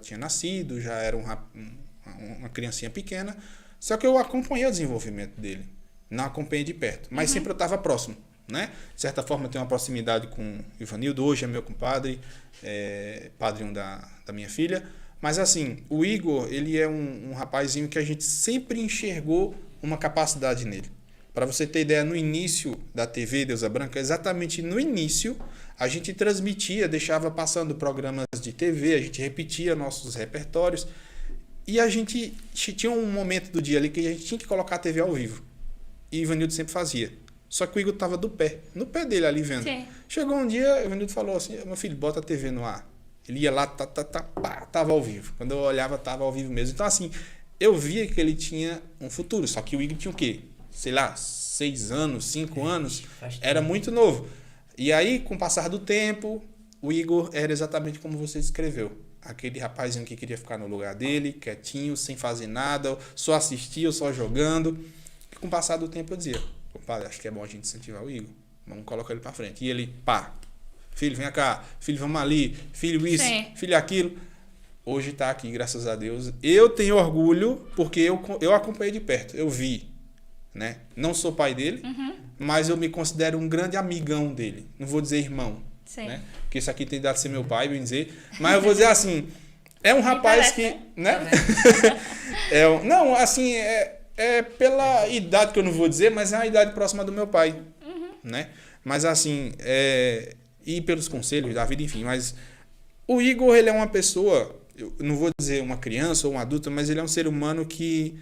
tinha nascido, já era uma criancinha pequena, só que eu acompanhei o desenvolvimento dele, não acompanhei de perto, mas sempre eu estava próximo, né? De certa forma eu tenho uma proximidade com o Ivanildo, hoje é meu compadre, padrinho da minha filha, mas assim, o Igor, ele é um rapazinho que a gente sempre enxergou uma capacidade nele. Para você ter ideia, no início da TV Deusa Branca, exatamente no início, a gente transmitia, deixava passando programas de TV, a gente repetia nossos repertórios e a gente tinha um momento do dia ali que a gente tinha que colocar a TV ao vivo. E o Ivanildo sempre fazia. Só que o Igor estava no pé dele ali vendo. Sim. Chegou um dia, o Ivanildo falou assim, meu filho, bota a TV no ar. Ele ia lá, tava ao vivo. Quando eu olhava, tava ao vivo mesmo. Então assim, eu via que ele tinha um futuro, só que o Igor tinha o quê? Sei lá, 6 anos, 5 anos, era muito novo. E aí, com o passar do tempo, o Igor era exatamente como você descreveu. Aquele rapazinho que queria ficar no lugar dele, quietinho, sem fazer nada, só assistia, só jogando. E com o passar do tempo eu dizia, compadre, acho que é bom a gente incentivar o Igor. Vamos colocar ele pra frente. E ele, filho, vem cá, filho, vamos ali, filho isso, Sim. filho aquilo. Hoje tá aqui, graças a Deus. Eu tenho orgulho, porque eu acompanhei de perto, eu vi. Né? Não sou pai dele, mas eu me considero um grande amigão dele. Não vou dizer irmão, né? Porque isso aqui tem dado a ser meu pai, bem dizer. Mas eu vou dizer assim, é um rapaz que... né? Não, assim, é pela idade que eu não vou dizer, mas é uma idade próxima do meu pai. Né? Mas assim, e pelos conselhos da vida, enfim. Mas o Igor, ele é uma pessoa, eu não vou dizer uma criança ou um adulto, mas ele é um ser humano que...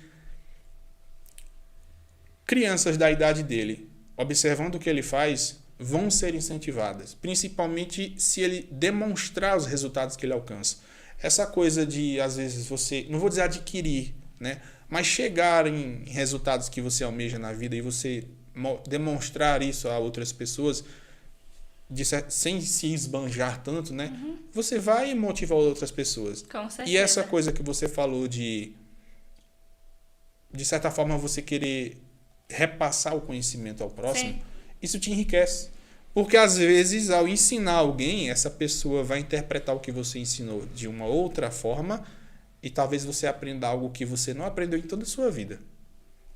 Crianças da idade dele, observando o que ele faz, vão ser incentivadas, principalmente se ele demonstrar os resultados que ele alcança. Essa coisa de, às vezes, você, não vou dizer adquirir, né, mas chegar em resultados que você almeja na vida e você demonstrar isso a outras pessoas, sem se esbanjar tanto, né, você vai motivar outras pessoas. Com certeza. E essa coisa que você falou de certa forma, você querer repassar o conhecimento ao próximo, Sim. isso te enriquece. Porque, às vezes, ao ensinar alguém, essa pessoa vai interpretar o que você ensinou de uma outra forma e talvez você aprenda algo que você não aprendeu em toda a sua vida.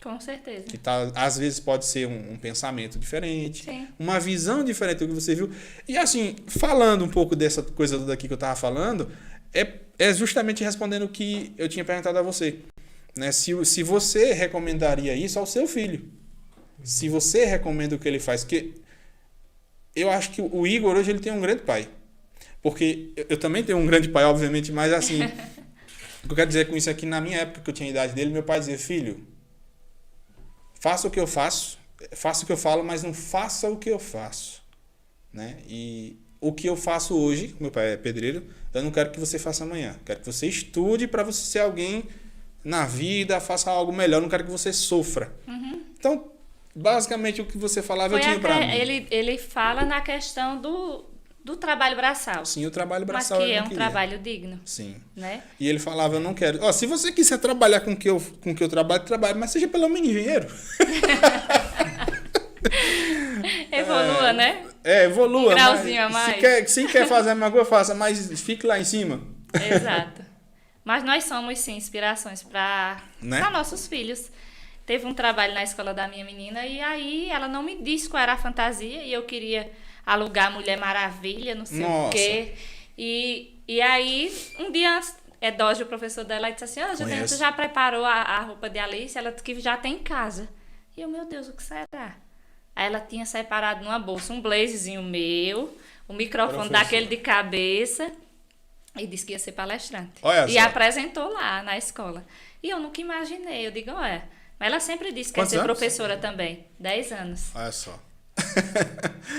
Com certeza. Que às vezes pode ser um pensamento diferente, Sim. uma visão diferente do que você viu. E, assim, falando um pouco dessa coisa daqui que eu estava falando, é justamente respondendo o que eu tinha perguntado a você. Né? Se você recomendaria isso ao seu filho, se você recomenda o que ele faz, que eu acho que o Igor hoje ele tem um grande pai, porque eu também tenho um grande pai, obviamente, mas assim, o que eu quero dizer com isso é que na minha época que eu tinha a idade dele, meu pai dizia, filho, faça o que eu faço, faça o que eu falo, mas não faça o que eu faço, né? E o que eu faço hoje, meu pai é pedreiro, eu não quero que você faça amanhã, quero que você estude para você ser alguém na vida, faça algo melhor, não quero que você sofra. Então, basicamente, o que você falava eu tinha para mim. Ele fala na questão do trabalho braçal. Sim, o trabalho braçal mas que eu é não um queria. trabalho digno. Sim. Né? E ele falava, eu não quero... Ó, se você quiser trabalhar com o que eu trabalho, mas seja pelo menos engenheiro. Evolua, né? Evolua. Um grauzinho a mais. Se quer fazer a mesma coisa, faça, mas fique lá em cima. Exato. Mas nós somos, sim, inspirações para nossos filhos. Teve um trabalho na escola da minha menina e aí ela não me disse qual era a fantasia e eu queria alugar Mulher Maravilha, não sei o quê. E aí, um dia antes, Dógia, o professor dela, disse assim, você já preparou a roupa de Alice? Ela disse que já tem em casa. E eu, meu Deus, o que será? Aí ela tinha separado numa bolsa um blazezinho meu, o microfone daquele de cabeça... E disse que ia ser palestrante. Olha e só. Apresentou lá na escola. E eu nunca imaginei. Eu digo, mas ela sempre disse que quer ser professora também. 10 anos. Olha só.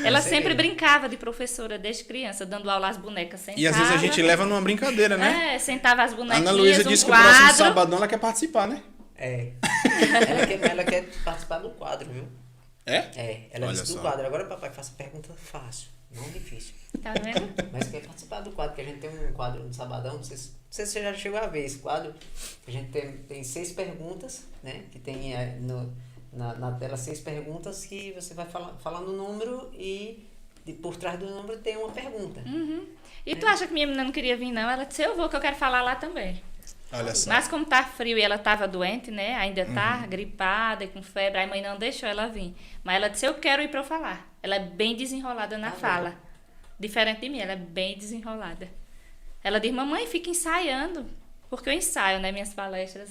Ela sempre brincava de professora desde criança, dando aula às bonecas. Sentava, e às vezes a gente leva numa brincadeira, né? Sentava as bonequinhas, Ana Luísa disse que o próximo sabadão ela quer participar, né? Ela quer participar do quadro, viu? Ela Olha disse do só. quadro. Agora, papai, faça pergunta fácil, não difícil. Tá vendo? Mas quer participar do quadro, que a gente tem um quadro no Sabadão, não sei se você já chegou a ver esse quadro. A gente tem 6 perguntas, né? Que tem na tela 6 perguntas que você vai falando o número e por trás do número tem uma pergunta. E tu acha que minha menina não queria vir, não? Ela disse, eu vou, que eu quero falar lá também. Olha só. Mas como tá frio e ela tava doente, né? Ainda tá gripada e com febre, a mãe não deixou ela vir. Mas ela disse, eu quero ir pra eu falar. Ela é bem desenrolada na fala. Diferente de mim, ela é bem desenrolada. Ela diz, mamãe, fica ensaiando. Porque eu ensaio, né, minhas palestras.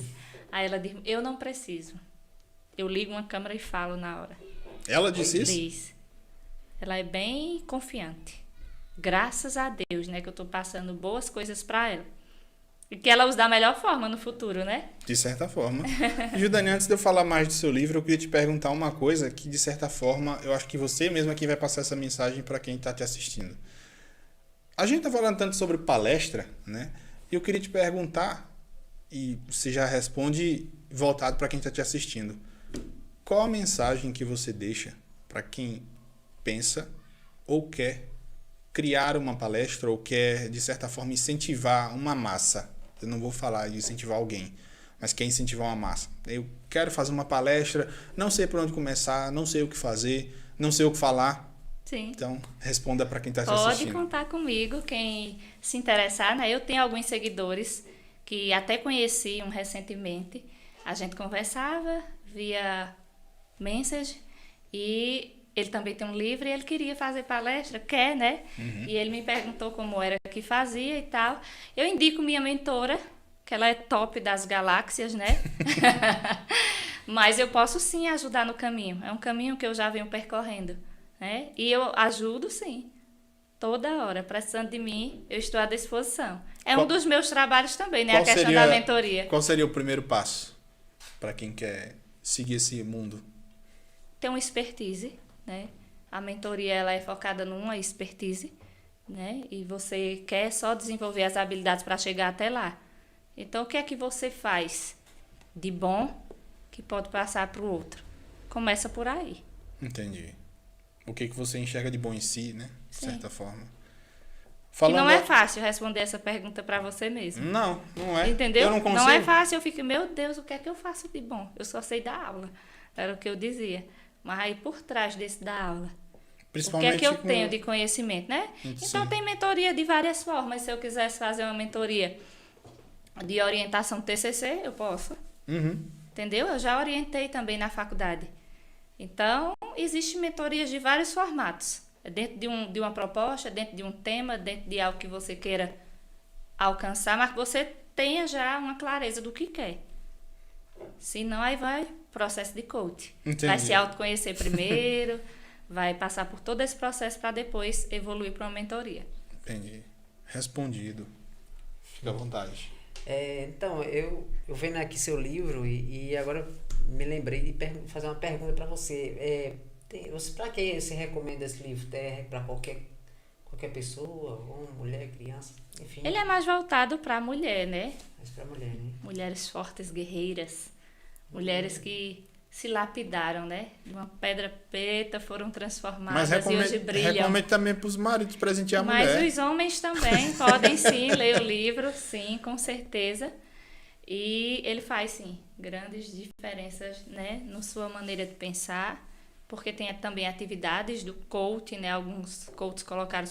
Aí ela diz, eu não preciso. Eu ligo uma câmera e falo na hora. Ela disse isso? Diz. Ela é bem confiante. Graças a Deus, né, que eu tô passando boas coisas pra ela. E que ela usa da melhor forma no futuro, né? De certa forma. Judane, antes de eu falar mais do seu livro, eu queria te perguntar uma coisa que, de certa forma, eu acho que você mesmo aqui vai passar essa mensagem para quem está te assistindo. A gente está falando tanto sobre palestra, né? E eu queria te perguntar, e você já responde voltado para quem está te assistindo. Qual a mensagem que você deixa para quem pensa ou quer criar uma palestra ou quer, de certa forma, incentivar uma massa? Eu não vou falar de incentivar alguém, mas quer incentivar uma massa. Eu quero fazer uma palestra, não sei por onde começar, não sei o que fazer, não sei o que falar. Sim. Então, responda para quem está te Pode assistindo. contar comigo, quem se interessar, né? Eu tenho alguns seguidores que até conheci recentemente. A gente conversava via message e ele também tem um livro e ele queria fazer palestra, quer, né? E ele me perguntou como era que fazia e tal. Eu indico minha mentora, que ela é top das galáxias, né? Mas eu posso sim ajudar no caminho. É um caminho que eu já venho percorrendo, né? E eu ajudo sim. Toda hora, precisando de mim, eu estou à disposição. É um dos meus trabalhos também, né? A questão da mentoria. Qual seria o primeiro passo para quem quer seguir esse mundo? Ter uma expertise, né? A mentoria ela é focada numa expertise, né? E você quer só desenvolver as habilidades para chegar até lá. Então, o que é que você faz de bom que pode passar para o outro? Começa por aí. Entendi. O que você enxerga de bom em si, né? De Sim. certa forma. E não é fácil responder essa pergunta para você mesmo. Não é. Entendeu? Eu não consigo. Não é fácil. Eu fico, meu Deus, o que é que eu faço de bom? Eu só sei dar aula. Era o que eu dizia. Mas aí por trás desse da aula, o que é que eu tenho de conhecimento, né? Sim. Então tem mentoria de várias formas. Se eu quisesse fazer uma mentoria de orientação TCC, eu posso. Entendeu? Eu já orientei também na faculdade. Então, existem mentorias de vários formatos. Dentro de uma proposta, dentro de um tema, dentro de algo que você queira alcançar, mas que você tenha já uma clareza do que quer. Senão, aí vai processo de coach. Entendi. Vai se autoconhecer primeiro, vai passar por todo esse processo para depois evoluir para uma mentoria. Entendi. Respondido. Fica à vontade. Então, eu vendo aqui seu livro e agora me lembrei de fazer uma pergunta para você. Para quem você recomenda esse livro? Para qualquer pessoa, homem, mulher, criança, enfim. Ele é mais voltado para a mulher, né? Mas para mulher, né? Mulheres fortes, guerreiras. Mulheres que se lapidaram, né? De uma pedra preta foram transformadas Mas e hoje brilham. recomendo também para os maridos presentear a mulher. Mas os homens também podem sim ler o livro, sim, com certeza. E ele faz, sim, grandes diferenças, né? Na sua maneira de pensar. Porque tem também atividades do coach, né? Alguns coaches colocaram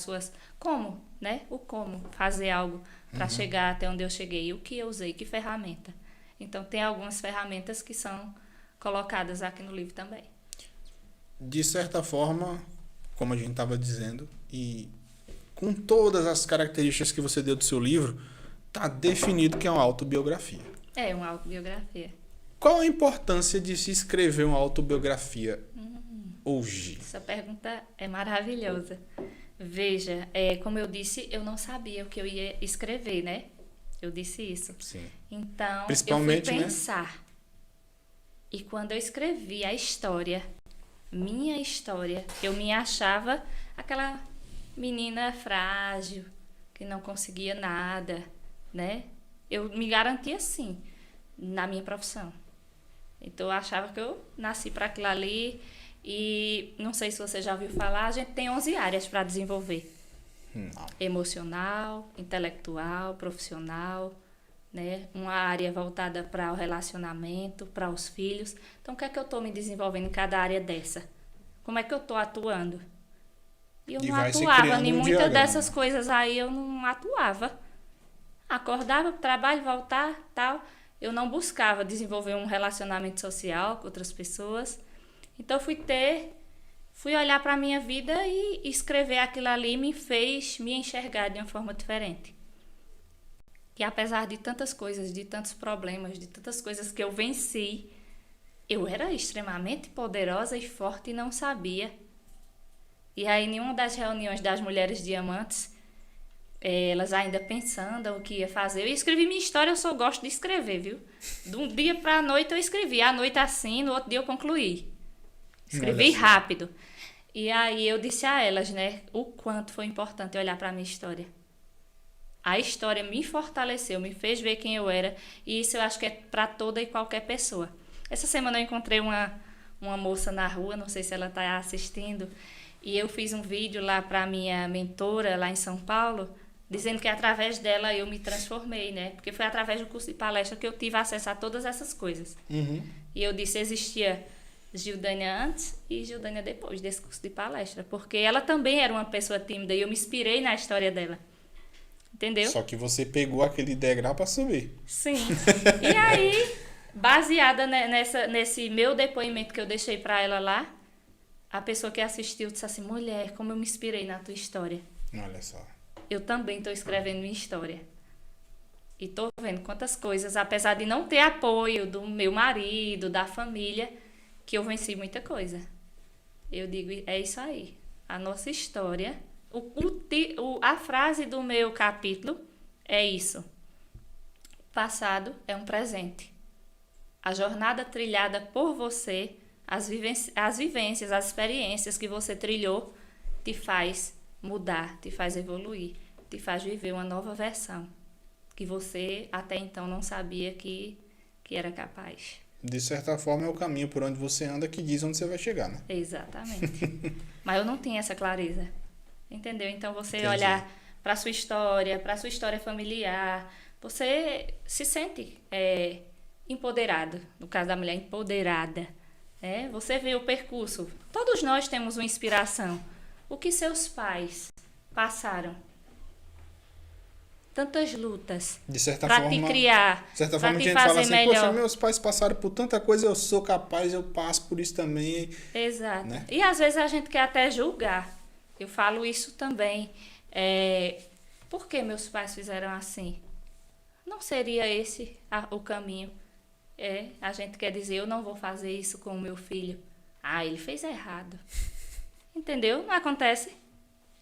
como, né? O como fazer algo para chegar até onde eu cheguei. O que eu usei, que ferramenta. Então, tem algumas ferramentas que são colocadas aqui no livro também. De certa forma, como a gente estava dizendo, e com todas as características que você deu do seu livro, está definido que é uma autobiografia. É uma autobiografia. Qual a importância de se escrever uma autobiografia hoje? Essa pergunta é maravilhosa. Veja, como eu disse, eu não sabia o que eu ia escrever, né? Eu disse isso. Sim. Então, Principalmente, eu fui pensar. Né? E quando eu escrevi a história, minha história, eu me achava aquela menina frágil, que não conseguia nada, né? Eu me garantia assim, na minha profissão. Então, eu achava que eu nasci para aquilo ali, E não sei se você já ouviu falar, a gente tem 11 áreas para desenvolver. Não. Emocional, intelectual, profissional, né? Uma área voltada para o relacionamento, para os filhos. Então, o que é que eu estou me desenvolvendo em cada área dessa? Como é que eu estou atuando? E eu E não vai se atuava, criando em um muitas diagrama. dessas coisas aí eu não atuava. Acordava pro trabalho, voltar, tal. Eu não buscava desenvolver um relacionamento social com outras pessoas. Então fui olhar para a minha vida e escrever aquilo ali me fez me enxergar de uma forma diferente. E apesar de tantas coisas, de tantos problemas, de tantas coisas que eu venci, eu era extremamente poderosa e forte e não sabia. E aí, em uma das reuniões das Mulheres Diamantes, elas ainda pensando o que ia fazer. Eu escrevi minha história, eu só gosto de escrever, viu? De um dia para a noite eu escrevi. À noite assim, no outro dia eu concluí. Escrevi Olha só. rápido. E aí eu disse a elas, né, o quanto foi importante olhar para a minha história. A história me fortaleceu, me fez ver quem eu era. E isso eu acho que é para toda e qualquer pessoa. Essa semana eu encontrei uma moça na rua, não sei se ela está assistindo, e eu fiz um vídeo lá para minha mentora lá em São Paulo, dizendo que através dela eu me transformei, né? Porque foi através do curso de palestra que eu tive acesso a todas essas coisas. Uhum. E eu disse, existia Gildânia antes e Gildânia depois desse curso de palestra, porque ela também era uma pessoa tímida e eu me inspirei na história dela. Entendeu? Só que você pegou aquele degrau para subir. Sim. E aí, baseada nesse meu depoimento que eu deixei para ela lá, a pessoa que assistiu disse assim, mulher, como eu me inspirei na tua história. Olha só. Eu também estou escrevendo minha história. E estou vendo quantas coisas, apesar de não ter apoio do meu marido, da família, que eu venci muita coisa. Eu digo, é isso aí. A nossa história, a frase do meu capítulo é isso. Passado é um presente. A jornada trilhada por você, as vivências, as experiências que você trilhou, te faz mudar, te faz evoluir, te faz viver uma nova versão que você até então não sabia que era capaz. De certa forma, é o caminho por onde você anda que diz onde você vai chegar, né? Exatamente. Mas eu não tinha essa clareza. Entendeu? Então, você Entendi. olhar para sua história familiar, você se sente empoderado. No caso da mulher, empoderada. Né? Você vê o percurso. Todos nós temos uma inspiração. O que seus pais passaram? Tantas lutas De certa para forma, te criar, de certa para forma, a te gente fala fazer assim, melhor. poxa, meus pais passaram por tanta coisa, eu sou capaz, eu passo por isso também. Exato. Né? E às vezes a gente quer até julgar. Eu falo isso também. Por que meus pais fizeram assim? Não seria esse o caminho. A gente quer dizer, eu não vou fazer isso com o meu filho. Ah, ele fez errado. Entendeu? Não acontece?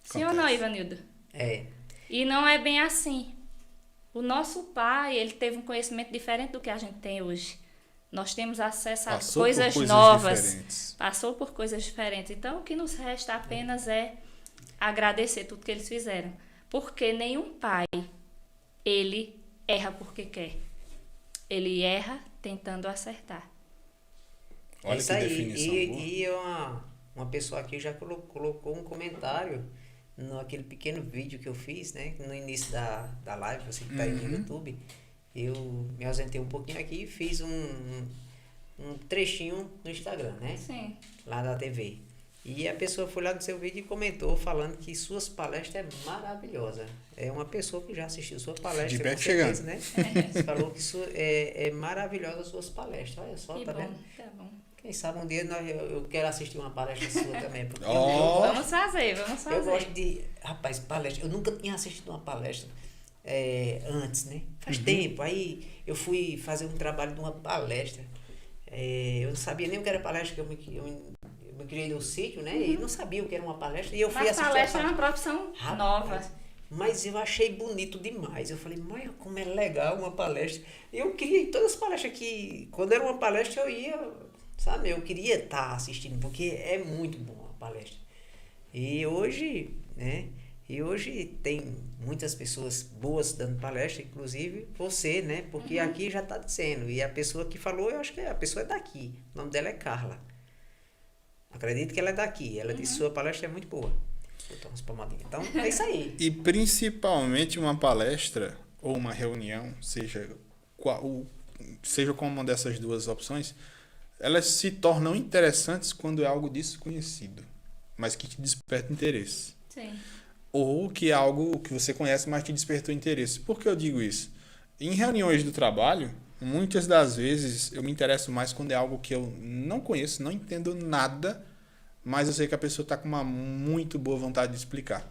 Sim ou não, Ivanildo? É. E não é bem assim. O nosso pai, ele teve um conhecimento diferente do que a gente tem hoje. Nós temos acesso a Passou por coisas coisas novas. diferentes. Passou por coisas diferentes. Então, o que nos resta apenas é agradecer tudo que eles fizeram. Porque nenhum pai, ele erra porque quer. Ele erra tentando acertar. Olha Isso que aí. definição boa. E uma pessoa aqui já colocou um comentário naquele pequeno vídeo que eu fiz, né? No início da live, você que está aí no YouTube. Eu me ausentei um pouquinho aqui e fiz um trechinho no Instagram, né? Sim. Lá da TV. E a pessoa foi lá no seu vídeo e comentou falando que suas palestras é maravilhosa. É uma pessoa que já assistiu sua palestra, Feedback com certeza, chegando. né? Você falou que é maravilhosa as suas palestras. Olha só, Que tá bom, vendo? tá bom. Quem sabe um dia eu quero assistir uma palestra sua também. Porque Ó. Vamos fazer. eu gosto de... Rapaz, palestra... Eu nunca tinha assistido uma palestra antes, né? Faz tempo. Aí eu fui fazer um trabalho de uma palestra. Eu não sabia nem o que era palestra, que eu me criei no sítio, né? E não sabia o que era uma palestra. E eu fui Mas assistir palestra a é uma profissão Rapaz, nova. Mas eu achei bonito demais. Eu falei, olha como é legal uma palestra. Eu queria, todas as palestras que... Quando era uma palestra, eu ia... Sabe? Eu queria estar assistindo, porque é muito bom a palestra. E hoje, né? E hoje tem muitas pessoas boas dando palestra, inclusive você, né? Porque aqui já está dizendo. E a pessoa que falou, eu acho que a pessoa é daqui. O nome dela é Carla. Acredito que ela é daqui. Ela disse que sua palestra é muito boa. Botou umas palmadinhas. Então, é isso aí. E principalmente uma palestra ou uma reunião, seja como uma dessas duas opções, elas se tornam interessantes quando é algo desconhecido, mas que te desperta interesse. Sim. Ou que é algo que você conhece, mas te despertou interesse. Por que eu digo isso? Em reuniões do trabalho, muitas das vezes eu me interesso mais quando é algo que eu não conheço, não entendo nada, mas eu sei que a pessoa está com uma muito boa vontade de explicar.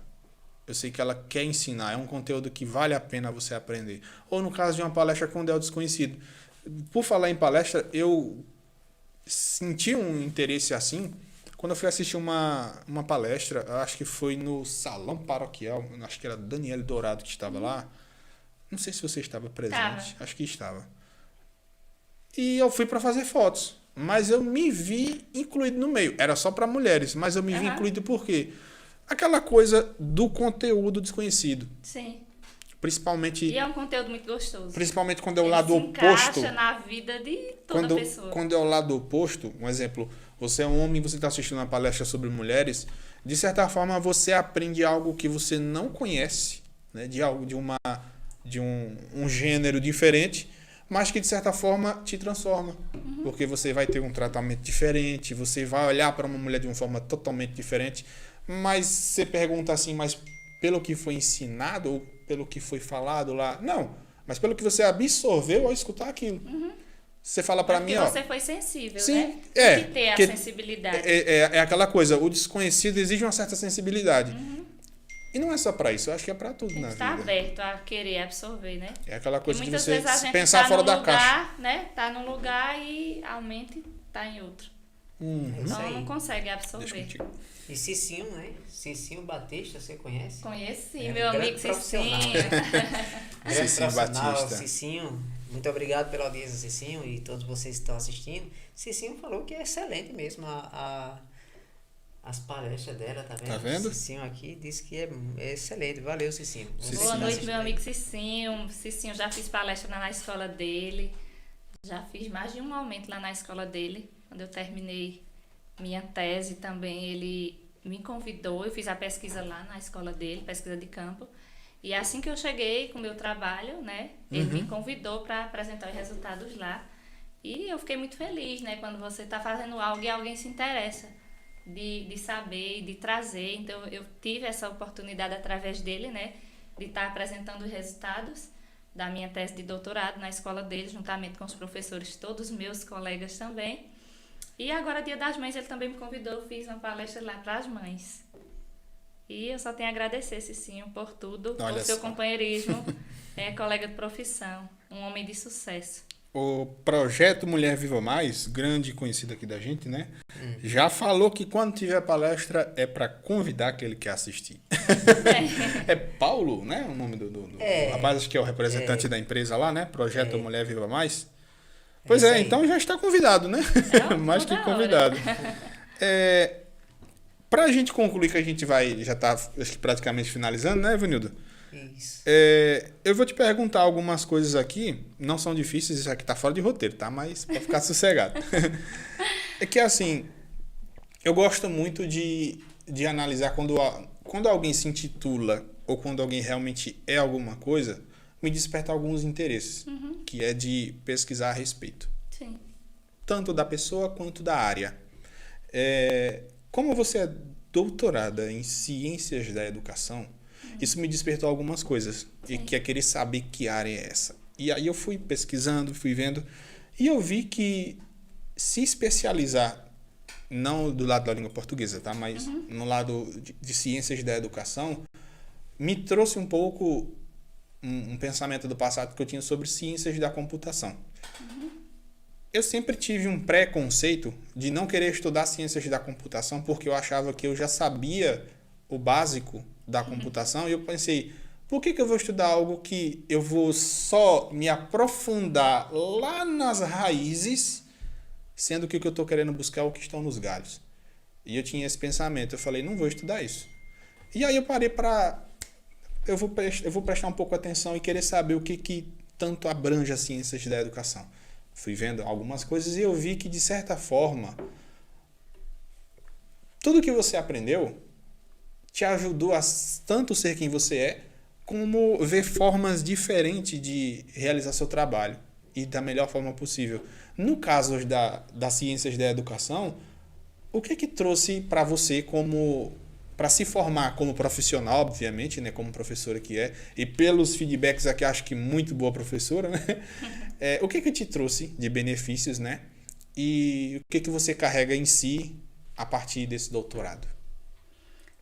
Eu sei que ela quer ensinar, é um conteúdo que vale a pena você aprender. Ou no caso de uma palestra quando é o desconhecido. Por falar em palestra, eu senti um interesse assim quando eu fui assistir uma palestra, acho que foi no Salão Paroquial, acho que era Daniel Dourado que estava lá. Não sei se você estava presente, acho que estava. E eu fui para fazer fotos, mas eu me vi incluído no meio. Era só para mulheres, mas eu me vi incluído por quê? Aquela coisa do conteúdo desconhecido. Sim. Principalmente... E é um conteúdo muito gostoso. Principalmente quando é o Ele lado se oposto. encaixa na vida de toda pessoa. Quando é o lado oposto, um exemplo, você é um homem e você está assistindo uma palestra sobre mulheres, de certa forma você aprende algo que você não conhece, né? De um gênero diferente, mas que de certa forma te transforma. Porque você vai ter um tratamento diferente, você vai olhar para uma mulher de uma forma totalmente diferente, mas você pergunta assim, mas pelo que foi ensinado ou pelo que foi falado lá? Não, mas pelo que você absorveu ao escutar aquilo. Você fala para mim, ó... Porque você foi sensível, sim, né? é. Tem que ter a sensibilidade. É aquela coisa, o desconhecido exige uma certa sensibilidade. E não é só para isso, eu acho que é para tudo na vida. Está aberto a querer absorver, né? É aquela coisa de muitas você vezes a gente pensar tá fora num da lugar, caixa. né? Tá num lugar e a mente tá em outro. É isso Então aí. não consegue Deixa absorver. contigo. E Cicinho, né? Cicinho Batista, você conhece? Conheço sim, É um meu grande amigo profissional. Cicinho. Grande Cicinho profissional, Batista. Cicinho, muito obrigado pela audiência, Cicinho, e todos vocês que estão assistindo. Cicinho falou que é excelente mesmo as palestras dela, tá vendo? Tá vendo? Cicinho aqui disse que é excelente. Valeu, Cicinho. Você Boa que tá noite, assistindo meu aí. amigo Cicinho. Cicinho, já fiz palestra na escola dele. Já fiz mais de um momento lá na escola dele. Quando eu terminei minha tese também, ele me convidou. Eu fiz a pesquisa lá na escola dele, pesquisa de campo. E assim que eu cheguei com o meu trabalho, né? Ele me convidou para apresentar os resultados lá. E eu fiquei muito feliz, né? Quando você está fazendo algo e alguém se interessa de saber e de trazer. Então, eu tive essa oportunidade através dele, né? De estar apresentando os resultados da minha tese de doutorado na escola dele, juntamente com os professores, todos meus colegas também. E agora, Dia das Mães, ele também me convidou, eu fiz uma palestra lá para as mães. E eu só tenho a agradecer, Cicinho, por tudo, Olha por seu só. companheirismo, colega de profissão, um homem de sucesso. O projeto Mulher Viva Mais, grande conhecido aqui da gente, né? Já falou que quando tiver palestra é para convidar aquele que quer assistir. É Paulo, né? O nome do rapaz, acho que é o representante da empresa lá, né? Projeto Mulher Viva Mais. Pois isso é, aí. então já está convidado, né? Mais que toda hora. convidado. Para a gente concluir, que a gente vai, já está praticamente finalizando, né, Evanildo? Isso. Eu vou te perguntar algumas coisas aqui, não são difíceis, isso aqui tá fora de roteiro, tá? Mas para ficar sossegado. É que assim, eu gosto muito de analisar quando alguém se intitula ou quando alguém realmente é alguma coisa, me desperta alguns interesses, que é de pesquisar a respeito, Sim. tanto da pessoa quanto da área. Como você é doutorada em ciências da educação, isso me despertou algumas coisas. E que é querer saber que área é essa. E aí eu fui pesquisando, fui vendo. E eu vi que se especializar, não do lado da língua portuguesa, tá? Mas no lado de ciências da educação, me trouxe um pouco um pensamento do passado que eu tinha sobre ciências da computação. Eu sempre tive um preconceito de não querer estudar ciências da computação porque eu achava que eu já sabia o básico da computação e eu pensei, por que eu vou estudar algo que eu vou só me aprofundar lá nas raízes, sendo que o que eu estou querendo buscar é o que estão nos galhos? E eu tinha esse pensamento, eu falei, não vou estudar isso. E aí eu parei para... Eu vou prestar um pouco atenção e querer saber o que tanto abrange as ciências da educação. Fui vendo algumas coisas e eu vi que, de certa forma, tudo que você aprendeu te ajudou a tanto ser quem você é, como ver formas diferentes de realizar seu trabalho e da melhor forma possível. No caso das ciências da educação, o que trouxe para você como para se formar como profissional, obviamente, né, como professora que é, e pelos feedbacks aqui acho que muito boa professora, né? O que te trouxe de benefícios, né? E o que você carrega em si a partir desse doutorado?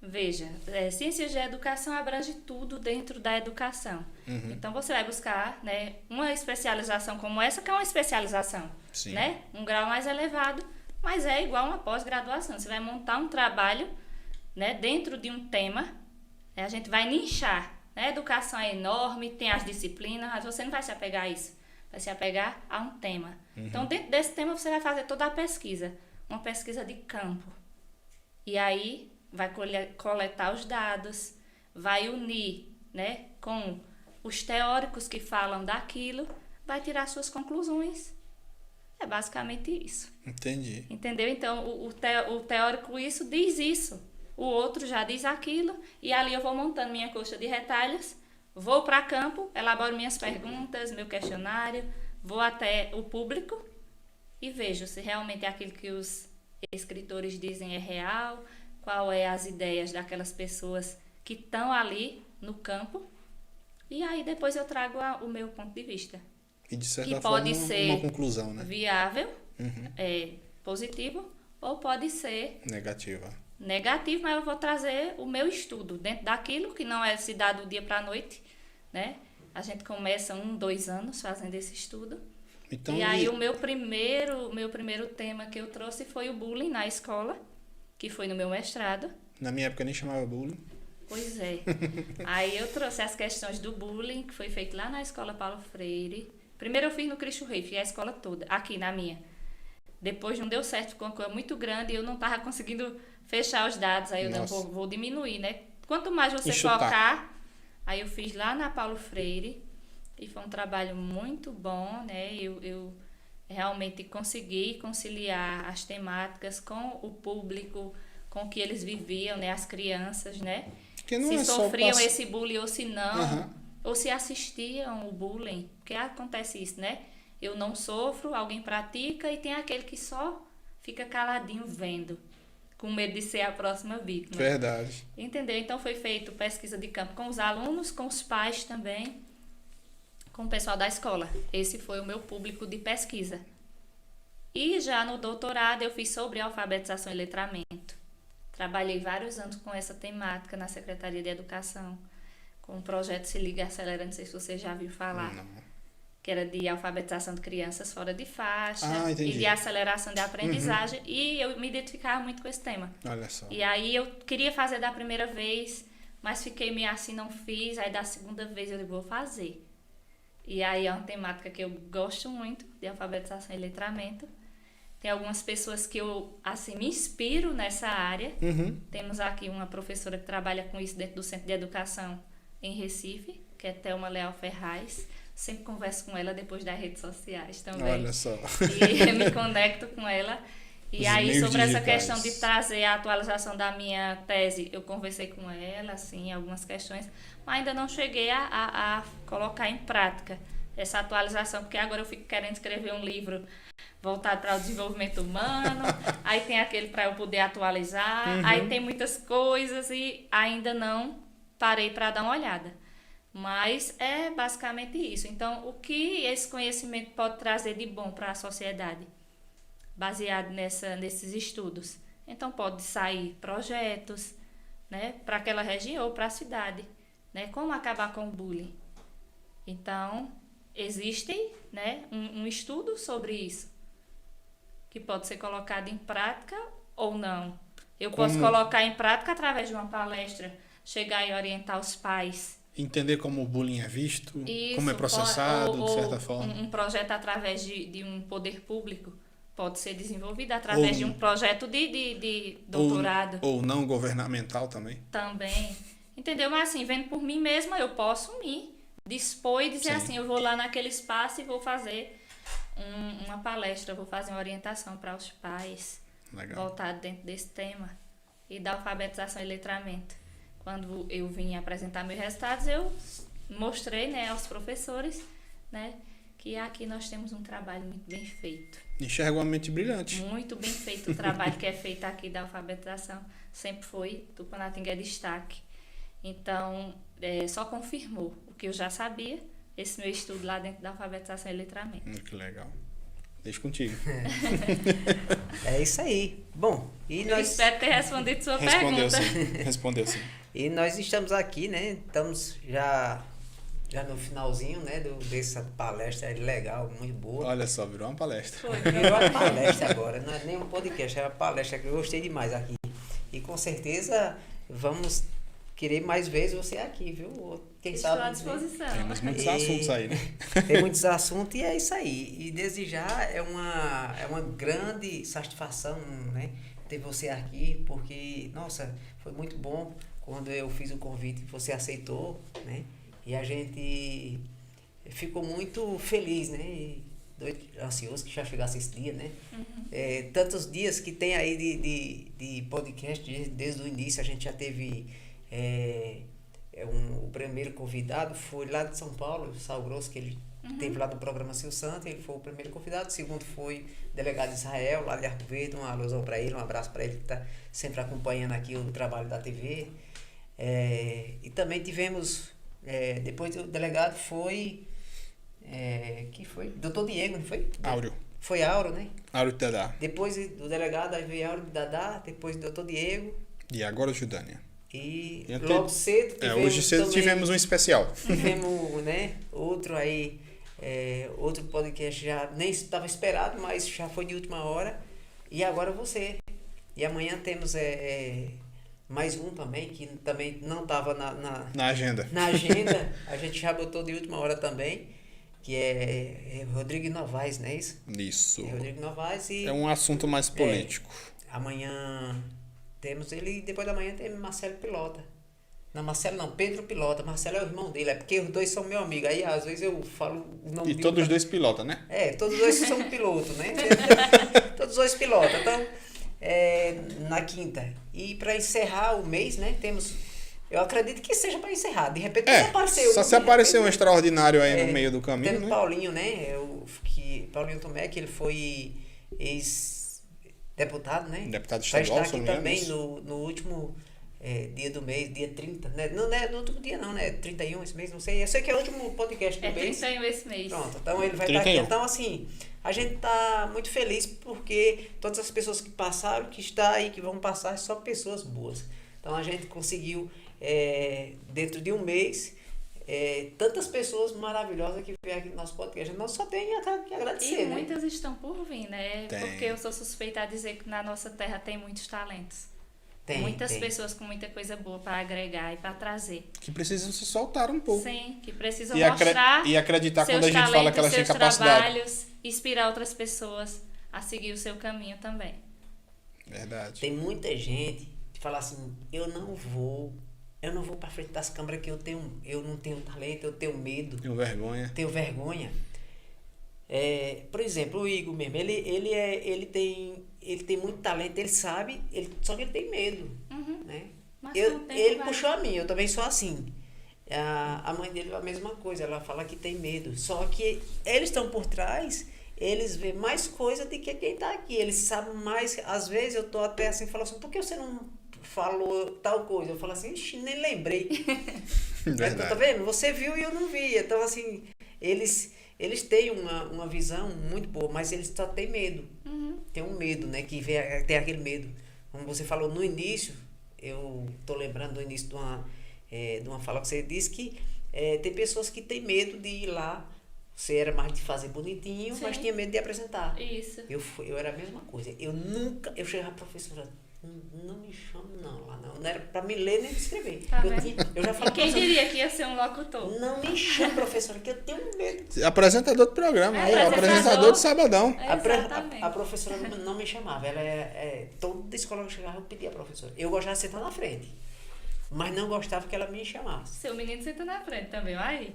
Veja, ciências da educação abrange tudo dentro da educação. Uhum. Então, você vai buscar, né, uma especialização como essa, que é uma especialização, Sim. né? Um grau mais elevado, mas é igual uma pós-graduação. Você vai montar um trabalho, né, dentro de um tema, né, a gente vai nichar. Né? A educação é enorme, tem as disciplinas, mas você não vai se apegar a isso. Vai se apegar a um tema. Uhum. Então, dentro desse tema, você vai fazer toda a pesquisa. Uma pesquisa de campo. E aí vai coletar os dados, vai unir, né, com os teóricos que falam daquilo, vai tirar suas conclusões. É basicamente isso. Entendi. Entendeu? Então, o teórico isso diz isso, o outro já diz aquilo, e ali eu vou montando minha coxa de retalhos, vou para campo, elaboro minhas perguntas, meu questionário, vou até o público e vejo se realmente aquilo que os escritores dizem é real, qual é as ideias daquelas pessoas que estão ali no campo, e aí depois eu trago o meu ponto de vista. E de certa que forma pode ser uma conclusão, né? Viável, Uhum. positivo, ou pode ser Negativa. negativo, mas eu vou trazer o meu estudo dentro daquilo que não é se dá do dia para a noite, né? A gente começa 2 anos fazendo esse estudo. Então, e aí o meu primeiro tema que eu trouxe foi o bullying na escola, que foi no meu mestrado. Na minha época nem chamava bullying. Pois é. Aí eu trouxe as questões do bullying, que foi feito lá na escola Paulo Freire. Primeiro eu fiz no Cristo Rei, fiz a escola toda, aqui na minha. Depois não deu certo, ficou uma coisa muito grande e eu não estava conseguindo fechar os dados. Aí eu não vou diminuir, né? Quanto mais você focar, aí eu fiz lá na Paulo Freire e foi um trabalho muito bom, né? Eu realmente consegui conciliar as temáticas com o público, com o que eles viviam, né? As crianças, né? Que não se é sofriam esse bullying ou se não, Uhum. ou se assistiam o bullying, porque acontece isso, né? Eu não sofro, alguém pratica e tem aquele que só fica caladinho vendo, com medo de ser a próxima vítima. Verdade. Entendeu? Então foi feito pesquisa de campo com os alunos, com os pais também, com o pessoal da escola. Esse foi o meu público de pesquisa. E já no doutorado eu fiz sobre alfabetização e letramento. Trabalhei vários anos com essa temática na Secretaria de Educação, com o projeto Se Liga Acelera, não sei se você já viu falar. Não. Que era de alfabetização de crianças fora de faixa Entendi. e de aceleração de aprendizagem. E eu me identificava muito com esse tema. Olha só. E aí eu queria fazer da primeira vez, mas fiquei meio assim, não fiz. Aí da segunda vez eu vou fazer. E aí é uma temática que eu gosto muito, de alfabetização e letramento. Tem algumas pessoas que eu, assim, me inspiro nessa área. Uhum. Temos aqui uma professora que trabalha com isso dentro do Centro de Educação em Recife, que é Thelma Leal Ferraz. Sempre converso com ela depois das redes sociais também. Olha só. E me conecto com ela. E Os aí, meios sobre essa digitais. questão de trazer a atualização da minha tese, eu conversei com ela, assim, algumas questões, mas ainda não cheguei a colocar em prática essa atualização, porque agora eu fico querendo escrever um livro voltado para o desenvolvimento humano, aí tem aquele para eu poder atualizar, aí tem muitas coisas e ainda não parei para dar uma olhada. Mas é basicamente isso. Então, o que esse conhecimento pode trazer de bom para a sociedade, baseado nesses estudos? Então, pode sair projetos, né, para aquela região ou para a cidade, né, como acabar com o bullying. Então, existe, né, um estudo sobre isso, que pode ser colocado em prática ou não. Eu posso colocar em prática através de uma palestra, chegar e orientar os pais. Entender como o bullying é visto, Isso, como é processado, de certa forma. Um projeto através de um poder público pode ser desenvolvido através de um projeto de doutorado. Ou não governamental também. Também. Entendeu? Mas assim, vendo por mim mesma, eu posso me dispor e dizer assim, eu vou lá naquele espaço e vou fazer uma palestra, vou fazer uma orientação para os pais. Legal. Voltado dentro desse tema. e da alfabetização e letramento. Quando eu vim apresentar meus resultados, eu mostrei, né, aos professores, né, que aqui nós temos um trabalho muito bem feito. Enxerga uma mente brilhante. Muito bem feito o trabalho que é feito aqui da alfabetização. Sempre foi, Tupanatinga é destaque. Então, só confirmou o que eu já sabia, esse meu estudo lá dentro da alfabetização e letramento. Que legal. Deixa contigo. É isso aí. Bom, e Eu nós... espero ter respondido sua Respondeu pergunta. sim. Respondeu sim. E nós estamos aqui, né? Estamos já no finalzinho, né? Dessa palestra legal, muito boa. Olha só, virou uma palestra. Foi, Virou uma palestra agora, não é nem um podcast, é uma palestra que eu gostei demais aqui. E com certeza vamos querer mais vezes você aqui, viu? Quem Estou sabe, à né? disposição. Temos muitos E- assuntos aí, né? Tem muitos assuntos e é isso aí. E desde já é uma grande satisfação, né, ter você aqui, porque, nossa, foi muito bom quando eu fiz o convite, você aceitou, né? E a gente ficou muito feliz, né? E ansioso que já chegasse esse dia, né? Tantos dias que tem aí de podcast, desde o início a gente já teve... o primeiro convidado foi lá de São Paulo, Sal Grosso, que ele teve lá do programa Sil Santo, ele foi o primeiro convidado. O segundo foi o delegado Israel, lá de Arco Verde, uma alusão para ele, um abraço para ele que está sempre acompanhando aqui o trabalho da TV. E também tivemos, depois do delegado foi, que foi? Doutor Diego, não foi? Áureo. Foi Auro, né? Áureo de Dadá. Depois do delegado, aí veio Auro de Dadá, depois do doutor Diego. E agora o Judânia. E E até- logo cedo tivemos Hoje cedo também, tivemos um especial. tivemos, né, outro aí, outro podcast já nem estava esperado, mas já foi de última hora. E agora você. E amanhã temos mais um também, que também não estava Na agenda. na agenda. A gente já botou de última hora também, que é Rodrigo Novaes, não é isso? Isso. É Rodrigo Novaes e É um assunto mais político. amanhã temos ele e depois da manhã tem Marcelo Pilota. Não, Marcelo não, Pedro Pilota. Marcelo é o irmão dele, é porque os dois são meu amigo. Aí às vezes eu falo o nome E dele. todos os dois pilota, né? Todos os dois são pilotos, né? Todos os dois pilotos. Então, na quinta. E para encerrar o mês, né? Temos. Eu acredito que seja para encerrar. De repente apareceu. Só se de aparecer um repente, extraordinário aí no meio do caminho, temos né? Paulinho, né? Paulinho Tomé, que ele foi ex-deputado, né? Deputado Vai estadual, estar se aqui não me engano, também no último dia do mês, dia 30, né? Não é no último dia não, né? 31 esse mês, não sei. Eu sei que é o último podcast do É mês. 31 esse mês. Pronto, então ele vai estar aqui. 31. Então, assim, a gente está muito feliz porque todas as pessoas que passaram, que estão aí, que vão passar, são pessoas boas. Então a gente conseguiu, dentro de um mês, tantas pessoas maravilhosas que vieram aqui no nosso podcast. Nós só tem que agradecer, E né? muitas estão por vir, né? Tem. Porque eu sou suspeita a dizer que na nossa terra tem muitos talentos. Tem, Muitas tem. pessoas com muita coisa boa para agregar e para trazer. Que precisam se soltar um pouco. Sim, que precisam E mostrar e acreditar seus quando a gente fala talentos, que elas têm seus capacidade. trabalhos, inspirar outras pessoas a seguir o seu caminho também. Verdade. Tem muita gente que fala assim, eu não vou para frente das câmeras que eu não tenho talento, eu tenho medo. Tenho vergonha. Tenho vergonha. Por exemplo, o Igor mesmo, ele tem muito talento, ele sabe, só que ele tem medo. Né? Mas com o tempo Ele vai- puxou a mim, eu também sou assim. A mãe dele é a mesma coisa, ela fala que tem medo. Só que eles estão por trás, eles veem mais coisa do que quem está aqui. Eles sabem mais. Às vezes eu tô até assim, falo assim, por que você não falou tal coisa? Eu falo assim, ixi, nem lembrei. Verdade. Tá vendo? Você viu e eu não vi. Então, assim, eles têm uma visão muito boa, mas eles só têm medo. Tem um medo, né? Tem aquele medo. Como você falou no início, eu tô lembrando do início de uma fala que você disse que tem pessoas que têm medo de ir lá. Você era mais de fazer bonitinho, Sim. mas tinha medo de apresentar. Isso. Eu era a mesma coisa. Eu chegava a professora, não me chama não, lá não. Não era pra me ler nem escrever. Tá eu vendo? já E falava, quem professora, diria que ia ser um locutor? não me chama, professora, que eu tenho medo. Apresentador do programa, aí, ó, Apresentador. apresentador de Sabadão. Exatamente. A professora não me chamava. Ela toda escola que eu chegava, eu pedia a professora. Eu gostava de sentar na frente, mas não gostava que ela me chamasse. Seu menino senta na frente também, aí.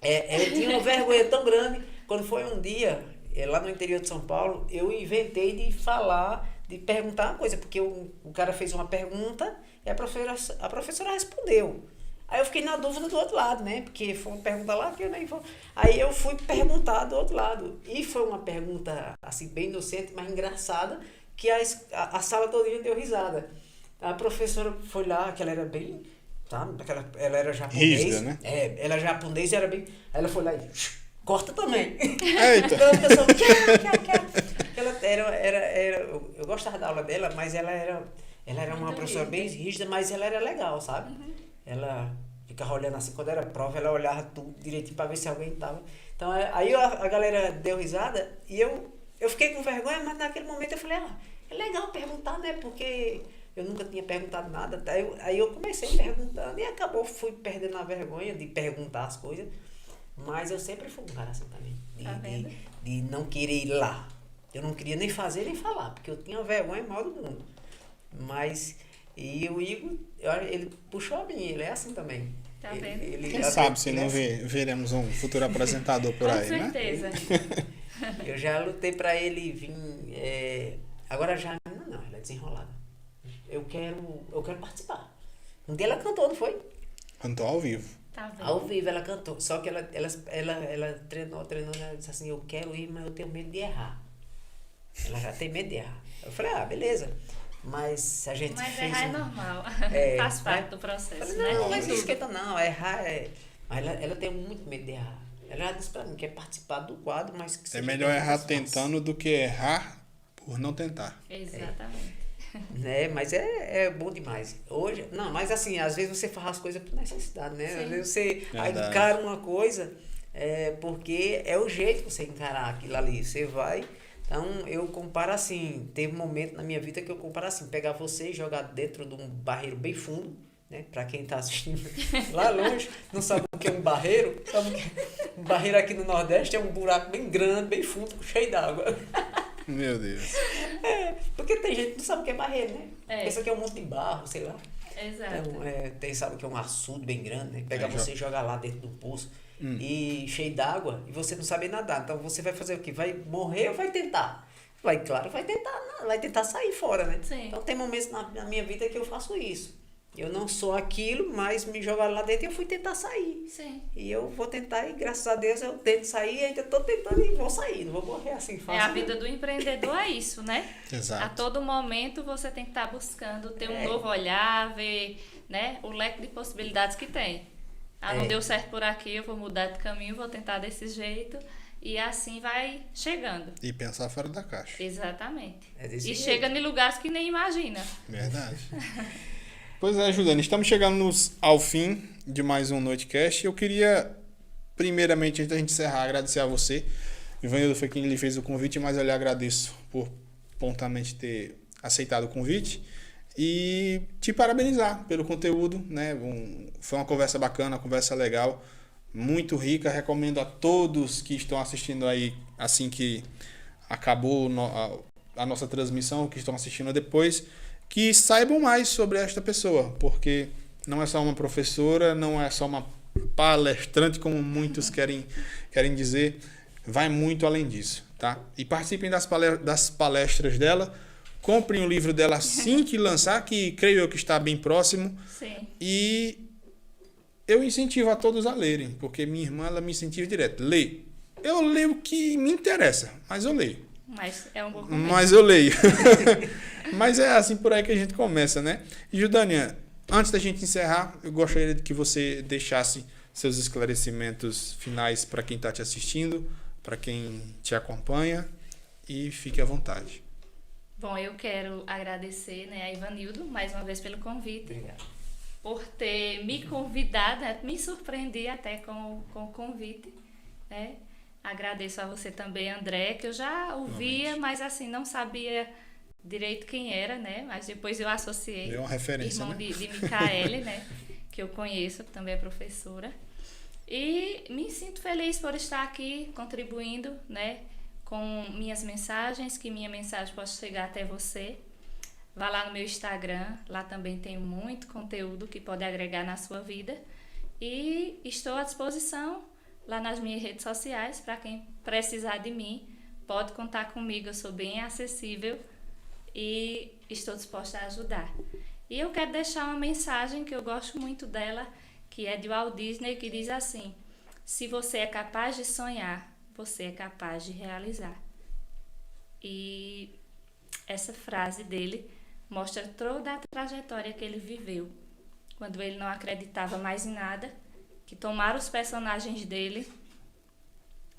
Eu tinha uma vergonha tão grande. Quando foi um dia, lá no interior de São Paulo, eu inventei de falar de perguntar uma coisa, porque o cara fez uma pergunta e a professora respondeu. Aí eu fiquei na dúvida do outro lado, né? Porque foi uma pergunta lá que eu nem vou. Aí eu fui perguntar do outro lado. E foi uma pergunta, assim, bem inocente, mas engraçada, que a sala todinha deu risada. A professora foi lá, que ela era bem, sabe? Ela era japonês. Rígida, né? Ela era japonês e era bem. Aí ela foi lá e corta também. Eita! Então a pessoa, eu gostava da aula dela, mas ela era uma Muito professora bem rígida, mas ela era legal, sabe? Ela ficava olhando assim, quando era prova, ela olhava tudo direitinho pra ver se alguém tava. Então aí a galera deu risada e eu fiquei com vergonha, mas naquele momento eu falei, é legal perguntar, né? Porque eu nunca tinha perguntado nada. Aí eu comecei perguntando e fui perdendo a vergonha de perguntar as coisas. Mas eu sempre fui um cara assim também. De não querer ir lá. Eu não queria nem fazer nem falar, porque eu tinha vergonha maior do mundo. Mas, e o Igor, ele puxou a mim, ele é assim também. Tá vendo? Quem sabe se não veremos um futuro apresentador por aí, né? Com certeza. Eu já lutei pra ele vir. Agora já. Não, ela é desenrolada. Eu quero participar. Um dia ela cantou, não foi? Cantou ao vivo. Tá vendo? Ao vivo ela cantou. Só que ela treinou, ela disse assim, eu quero ir, mas eu tenho medo de errar. Ela já tem medo de errar. Eu falei, beleza. Mas a gente Mas fez errar é normal. Faz parte do processo, falei, né? não é esquenta não, errar é... Mas ela tem muito medo de errar. Ela já disse pra mim que quer participar do quadro, mas que É melhor errar tentando do que errar por não tentar. Exatamente. Mas é bom demais. Hoje, não, mas assim, às vezes você faz as coisas por necessidade, né? Sim. Às vezes você Verdade. encara uma coisa porque é o jeito que você encarar aquilo ali. Você vai. Então, eu comparo assim, teve um momento na minha vida que eu comparo assim, pegar você e jogar dentro de um barreiro bem fundo, né? Pra quem tá assistindo lá longe, não sabe o que é um barreiro, sabe o que um barreiro aqui no Nordeste é um buraco bem grande, bem fundo, cheio d'água. Meu Deus. Porque tem gente que não sabe o que é barreiro, né? É. Pensa que é um monte de barro, sei lá. Exato. Tem, sabe que é um açude bem grande, né? Pega você e joga lá dentro do poço e cheio d'água e você não sabe nadar. Então você vai fazer o quê? Vai morrer ou vai tentar? Vai tentar sair fora, né? Sim. Então tem momentos na minha vida que eu faço isso. Eu não sou aquilo, mas me jogaram lá dentro e eu fui tentar sair. Sim. E eu vou tentar e graças a Deus eu tento sair, ainda estou tentando e vou sair. Não vou morrer assim fácil. A vida do empreendedor é isso, né? Exato. A todo momento você tem que estar buscando ter um novo olhar, ver, né, o leque de possibilidades que tem. Não deu certo por aqui, eu vou mudar de caminho, vou tentar desse jeito. E assim vai chegando. E pensar fora da caixa. Exatamente. É desse E jeito. chega em lugares que nem imagina. Verdade. Pois é, Juliana, estamos chegando ao fim de mais um Noitecast. Eu queria, primeiramente, antes da gente encerrar, agradecer a você. Ivanildo foi quem lhe fez o convite, mas eu lhe agradeço por prontamente ter aceitado o convite. E te parabenizar pelo conteúdo, né? Foi uma conversa bacana, uma conversa legal, muito rica. Recomendo a todos que estão assistindo aí, assim que acabou a nossa transmissão, que estão assistindo depois, que saibam mais sobre esta pessoa, porque não é só uma professora, não é só uma palestrante, como muitos querem dizer, vai muito além disso, tá? E participem das palestras dela, comprem o livro dela assim que lançar, que creio eu que está bem próximo. Sim. E eu incentivo a todos a lerem, porque minha irmã, ela me incentiva direto. Lê. Eu leio o que me interessa, mas eu leio. Mas é um bom começo. Mas eu leio. Mas é assim por aí que a gente começa, né? E, Judânia, antes da gente encerrar, eu gostaria de que você deixasse seus esclarecimentos finais para quem está te assistindo, para quem te acompanha, e fique à vontade. Bom, eu quero agradecer, né, a Ivanildo mais uma vez pelo convite. Obrigado. Por ter me convidado, né, me surpreendi até com o convite, né? Agradeço a você também, André, que eu já ouvia, mas assim, não sabia direito quem era, né? Mas depois eu associei. É uma referência, irmão né? de Micaele, né? Que eu conheço, que também é professora. E me sinto feliz por estar aqui contribuindo, né? Com minhas mensagens, que minha mensagem possa chegar até você. Vá lá no meu Instagram, lá também tem muito conteúdo que pode agregar na sua vida. E estou à disposição lá nas minhas redes sociais, para quem precisar de mim, pode contar comigo, eu sou bem acessível e estou disposta a ajudar. E eu quero deixar uma mensagem que eu gosto muito dela, que é de Walt Disney, que diz assim: se você é capaz de sonhar, você é capaz de realizar. E essa frase dele mostra toda a trajetória que ele viveu, quando ele não acreditava mais em nada, que tomaram os personagens dele,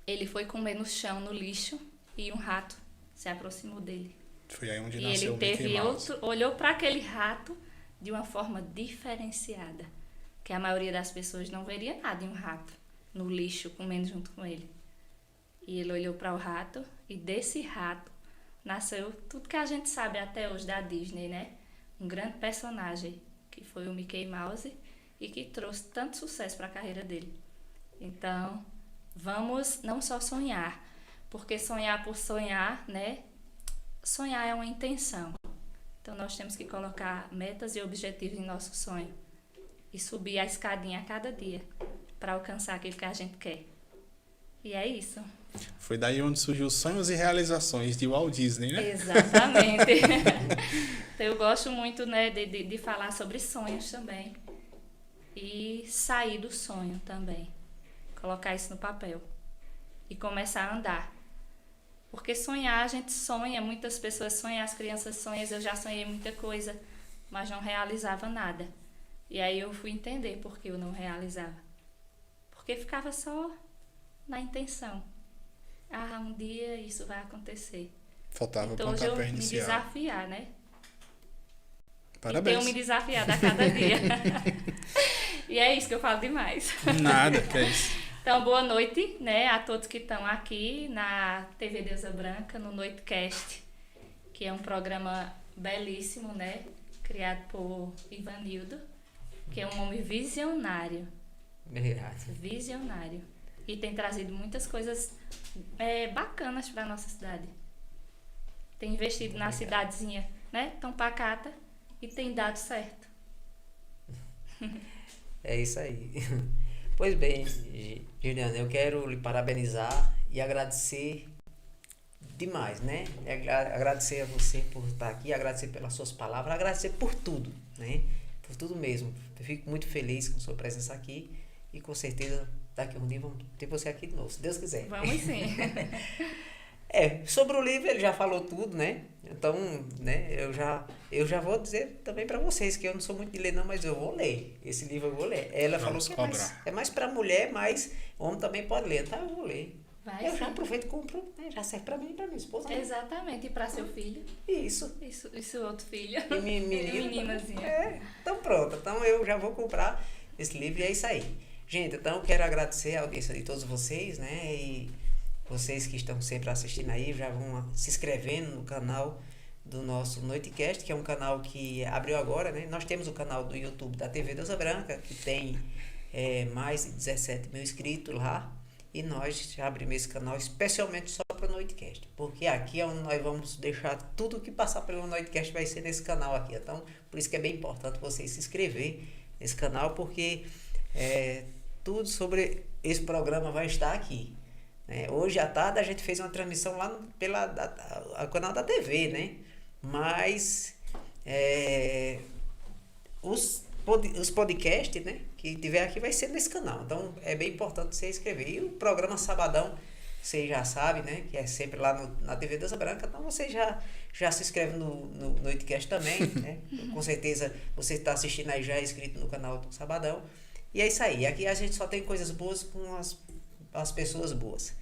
ele foi comer no chão, no lixo, e um rato se aproximou dele. Foi aí onde E nasceu ele o Mickey Mouse. olhou para aquele rato de uma forma diferenciada, que a maioria das pessoas não veria nada em um rato no lixo comendo junto com ele. E ele olhou para o rato, e desse rato nasceu tudo que a gente sabe até hoje da Disney, né? Um grande personagem, que foi o Mickey Mouse, e que trouxe tanto sucesso para a carreira dele. Então, vamos não só sonhar, porque sonhar por sonhar, né? Sonhar é uma intenção. Então, nós temos que colocar metas e objetivos em nosso sonho e subir a escadinha a cada dia para alcançar aquilo que a gente quer. E é isso. Foi daí onde surgiu os sonhos e realizações de Walt Disney, né? Exatamente. Então, eu gosto muito, né, de falar sobre sonhos também. E sair do sonho também. Colocar isso no papel. E começar a andar. Porque sonhar, a gente sonha, muitas pessoas sonham, as crianças sonham, eu já sonhei muita coisa, mas não realizava nada. E aí eu fui entender por que eu não realizava. Porque ficava só na intenção. Ah, um dia isso vai acontecer. Faltava Então hoje eu pontapé me inicial. desafiar, né? Parabéns. Então eu me desafiar a cada dia. E é isso que eu falo demais. Nada, que é isso. Então, boa noite, né, a todos que estão aqui na TV Deusa Branca, no Noitecast, que é um programa belíssimo, né, criado por Ivanildo, que é um homem visionário. Obrigado. Visionário. E tem trazido muitas coisas bacanas para a nossa cidade. Tem investido na cidadezinha, né, tão pacata, e tem dado certo. É isso aí. Pois bem, Juliana, eu quero lhe parabenizar e agradecer demais, né? Agradecer a você por estar aqui, agradecer pelas suas palavras, agradecer por tudo, né? Por tudo mesmo. Eu fico muito feliz com sua presença aqui e com certeza daqui a um dia vamos ter você aqui de novo, se Deus quiser. Vamos sim. Sobre o livro ele já falou tudo, né? Então, né, eu já vou dizer também para vocês que eu não sou muito de ler não, mas eu vou ler. Esse livro eu vou ler. Ela Vamos falou que é mais para mulher, mas homem também pode ler. Tá, eu vou ler. Eu já aproveito e compro, né? Já serve para mim e para minha esposa. Né? Exatamente, e para seu filho. Isso. Isso outro filho. E meninazinha. Então pronto, então eu já vou comprar esse livro e é isso aí. Gente, então eu quero agradecer a audiência de todos vocês, né? E vocês que estão sempre assistindo aí, já vão se inscrevendo no canal do nosso Noitecast, que é um canal que abriu agora, né? Nós temos o canal do YouTube da TV Deusa Branca, que tem mais de 17 mil inscritos lá, e nós já abrimos esse canal especialmente só para o Noitecast, porque aqui é onde nós vamos deixar tudo que passar pelo Noitecast vai ser nesse canal aqui. Então, por isso que é bem importante vocês se inscrever nesse canal, porque tudo sobre esse programa vai estar aqui. Hoje à tarde a gente fez uma transmissão lá pelo canal da TV, né? Mas os podcasts, né, que tiver aqui vai ser nesse canal. Então é bem importante você inscrever. E o programa Sabadão, você já sabe, né? Que é sempre lá na TV Deusa Branca. Então você já se inscreve no Noitecast também, né? Com certeza você está assistindo aí já é inscrito no canal do Sabadão. E é isso aí. Aqui a gente só tem coisas boas com as pessoas boas.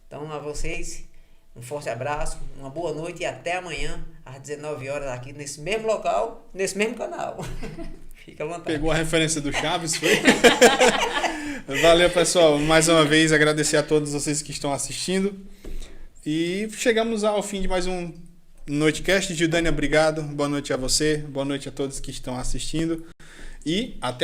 Então a vocês um forte abraço, uma boa noite e até amanhã às 19 horas aqui nesse mesmo local, nesse mesmo canal. Fica à vontade. Pegou a referência do Chaves, foi? Valeu, pessoal. Mais uma vez agradecer a todos vocês que estão assistindo. E chegamos ao fim de mais um Noitecast. Gildânia, obrigado. Boa noite a você. Boa noite a todos que estão assistindo. E até